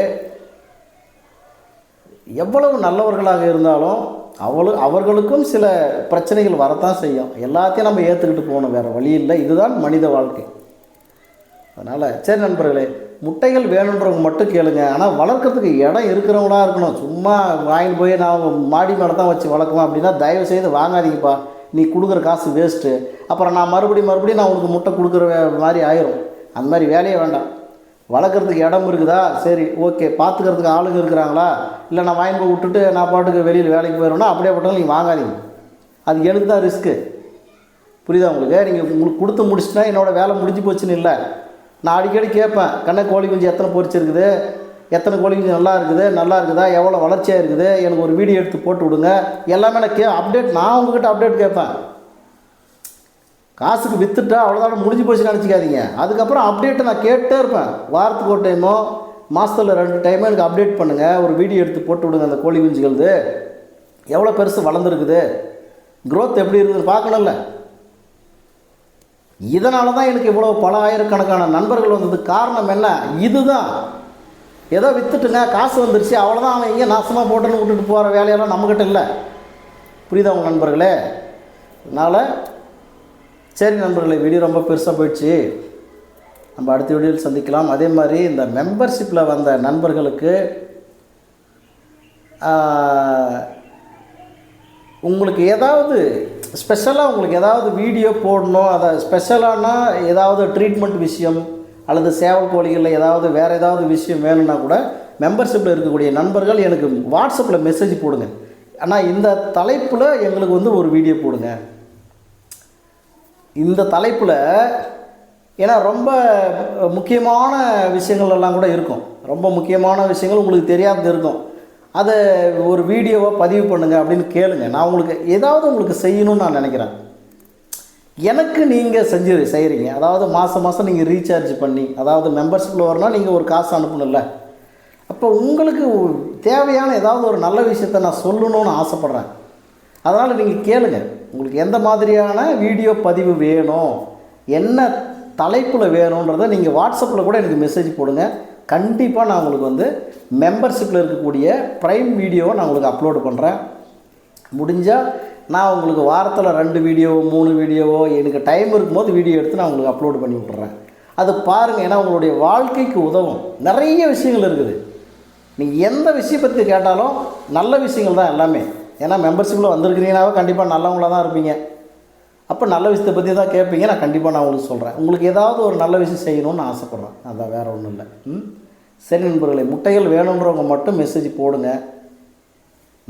எவ்வளவு நல்லவர்களாக இருந்தாலும் அவர்களுக்கும் சில பிரச்சனைகள் வரத்தான் செய்யும். எல்லாத்தையும் நம்ம ஏற்றுக்கிட்டு போகணும், வேறு வழி இல்லை. இதுதான் மனித வாழ்க்கை. அதனால் சரி நண்பர்களே, முட்டைகள் வேணுன்றவங்க மட்டும் கேளுங்க. ஆனால் வளர்க்குறதுக்கு இடம் இருக்கிறவங்களா இருக்கணும். சும்மா வாங்கிட்டு போய் நான் மாடி மேலே தான் வச்சு வளர்க்குவேன் அப்படின்னா தயவு செய்து வாங்காதீங்கப்பா. நீ கொடுக்குற காசு வேஸ்ட்டு. அப்புறம் நான் மறுபடியும் நான் உனக்கு முட்டை கொடுக்குற மாதிரி ஆயிரும். அந்த மாதிரி வேலையே வேண்டாம். வளர்க்குறதுக்கு இடம் இருக்குதா, சரி ஓகே. பார்த்துக்கிறதுக்கு ஆளுங்க இருக்கிறாங்களா, இல்லை நான் வாங்கி போய் விட்டுட்டு நான் பாட்டுக்கு வெளியில் வேலைக்கு போயிடுவேன்னா அப்படியே போட்டாலும் நீங்கள் வாங்காதீங்க. அது எனக்கு தான் ரிஸ்க்கு. புரியுதா உங்களுக்கு? நீங்கள் உங்களுக்கு கொடுத்து முடிச்சுட்டா என்னோடய வேலை முடிஞ்சு போச்சுன்னு இல்லை. நான் அடிக்கடி கேட்பேன், கண்ணை கோழி குஞ்சு எத்தனை பொரிச்சிருக்குது, எத்தனை கோழி குஞ்சு நல்லா இருக்குதா, எவ்வளோ வளர்ச்சியாக இருக்குது, எனக்கு ஒரு வீடியோ எடுத்து போட்டு விடுங்க. எல்லாமே நான் அப்டேட் நான் உங்ககிட்ட அப்டேட் கேட்பேன். காசுக்கு விற்றுட்டா அவ்வளோதான் முடிஞ்சு போச்சுன்னு நினச்சிக்காதீங்க. அதுக்கப்புறம் அப்டேட்டை நான் கேட்டே இருப்பேன். வாரத்துக்கு ஒரு டைமோ மாதத்தில் 2 டைமோ எனக்கு அப்டேட் பண்ணுங்கள், ஒரு வீடியோ எடுத்து போட்டு விடுங்க. அந்த கோழி குஞ்சுகளுது எவ்வளோ பெருசு வளர்ந்துருக்குது, க்ரோத் எப்படி இருக்குதுன்னு பார்க்கணும்ல. இதனால தான் எனக்கு இவ்வளோ பல ஆயிரக்கணக்கான நண்பர்கள் வந்ததுக்கு காரணம் என்ன? இதுதான். ஏதோ விற்றுட்டுங்க காசு வந்துருச்சு அவ்வளோதான், அவன் எங்கே நாசமாக போட்டுன்னு விட்டுட்டு போகிற வேலையெல்லாம் நம்மக்கிட்ட இல்லை. புரியுதா உங்கள் நண்பர்களே? அதனால் சரி நண்பர்களே, வீடியோ ரொம்ப பெருசாக போயிடுச்சு. நம்ம அடுத்த வீடியோவில் சந்திக்கலாம். அதே மாதிரி இந்த மெம்பர்ஷிப்பில் வந்த நண்பர்களுக்கு உங்களுக்கு ஏதாவது ஸ்பெஷலாக உங்களுக்கு ஏதாவது வீடியோ போடணும், அதை ஸ்பெஷலானா ஏதாவது ட்ரீட்மெண்ட் விஷயம் அல்லது சேவல் கோழிகளில் ஏதாவது வேறு ஏதாவது விஷயம் வேணும்னா கூட மெம்பர்ஷிப்பில் இருக்கக்கூடிய நண்பர்கள் எனக்கு வாட்ஸ்அப்பில் மெசேஜ் போடுங்க. ஆனால் இந்த தலைப்பில் எங்களுக்கு ஒரு வீடியோ போடுங்க. இந்த தலைப்பில் ஏன்னா ரொம்ப முக்கியமான விஷயங்கள் எல்லாம் கூட இருக்கும். ரொம்ப முக்கியமான விஷயங்கள் உங்களுக்கு தெரியாதது இருக்கும். அதை ஒரு வீடியோவாக பதிவு பண்ணுங்கள் அப்படின்னு கேளுங்க. நான் உங்களுக்கு ஏதாவது உங்களுக்கு செய்யணும்னு நான் நினைக்கிறேன். எனக்கு நீங்கள் செய்கிறீங்க. அதாவது மாதம் நீங்கள் ரீசார்ஜ் பண்ணி, அதாவது மெம்பர்ஷிப்பில் வரணும்னா நீங்கள் ஒரு காசு அனுப்பணும்ல. அப்போ உங்களுக்கு தேவையான ஏதாவது ஒரு நல்ல விஷயத்தை நான் சொல்லணும்னு ஆசைப்பட்றேன். அதனால் நீங்கள் கேளுங்க, உங்களுக்கு எந்த மாதிரியான வீடியோ பதிவு வேணும், என்ன தலைப்பில் வேணுன்றதை நீங்கள் வாட்ஸ்அப்பில் கூட எனக்கு மெசேஜ் போடுங்க. கண்டிப்பாக நான் உங்களுக்கு மெம்பர்ஷிப்பில் இருக்கக்கூடிய ப்ரைம் வீடியோவை நான் உங்களுக்கு அப்லோடு பண்ணுறேன். முடிஞ்சால் நான் உங்களுக்கு வாரத்தில் 2 வீடியோவோ 3 வீடியோவோ எனக்கு டைம் இருக்கும்போது வீடியோ எடுத்து நான் உங்களுக்கு அப்லோடு பண்ணி விட்டுறேன். அது பாருங்கள். ஏன்னா உங்களுடைய வாழ்க்கைக்கு உதவும். நிறைய விஷயங்கள் இருக்குது. நீங்கள் எந்த விஷயம் பற்றி கேட்டாலும் நல்ல விஷயங்கள் தான் எல்லாமே. ஏன்னா மெம்பர்ஷிப்பில் வந்திருக்கிறீங்கனாவே கண்டிப்பாக நல்லவங்களாக தான் இருப்பீங்க. அப்போ நல்ல விஷயத்தை பற்றி தான் கேட்பீங்க. நான் கண்டிப்பாக நான் உங்களுக்கு சொல்கிறேன். உங்களுக்கு ஏதாவது ஒரு நல்ல விஷயம் செய்யணும்னு ஆசைப்பட்றேன். அதான் வேறு ஒன்றும் இல்லை. சரி நண்பர்களே, முட்டைகள் வேணுன்றவங்க மட்டும் மெசேஜ் போடுங்க.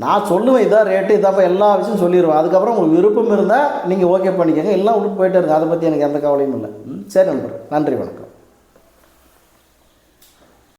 நான் சொல்லுவேன் இதான் ரேட்டு, இதாப்போ எல்லா விஷயம் சொல்லிடுவேன். அதுக்கப்புறம் உங்களுக்கு விருப்பம் இருந்தால் நீங்கள் ஓகே பண்ணிக்கோங்க. எல்லாம் விட்டு போயிட்டே இருங்க. அதை பற்றி எனக்கு எந்த கவலையும் இல்லை. சரி நண்பர், நன்றி, வணக்கம்.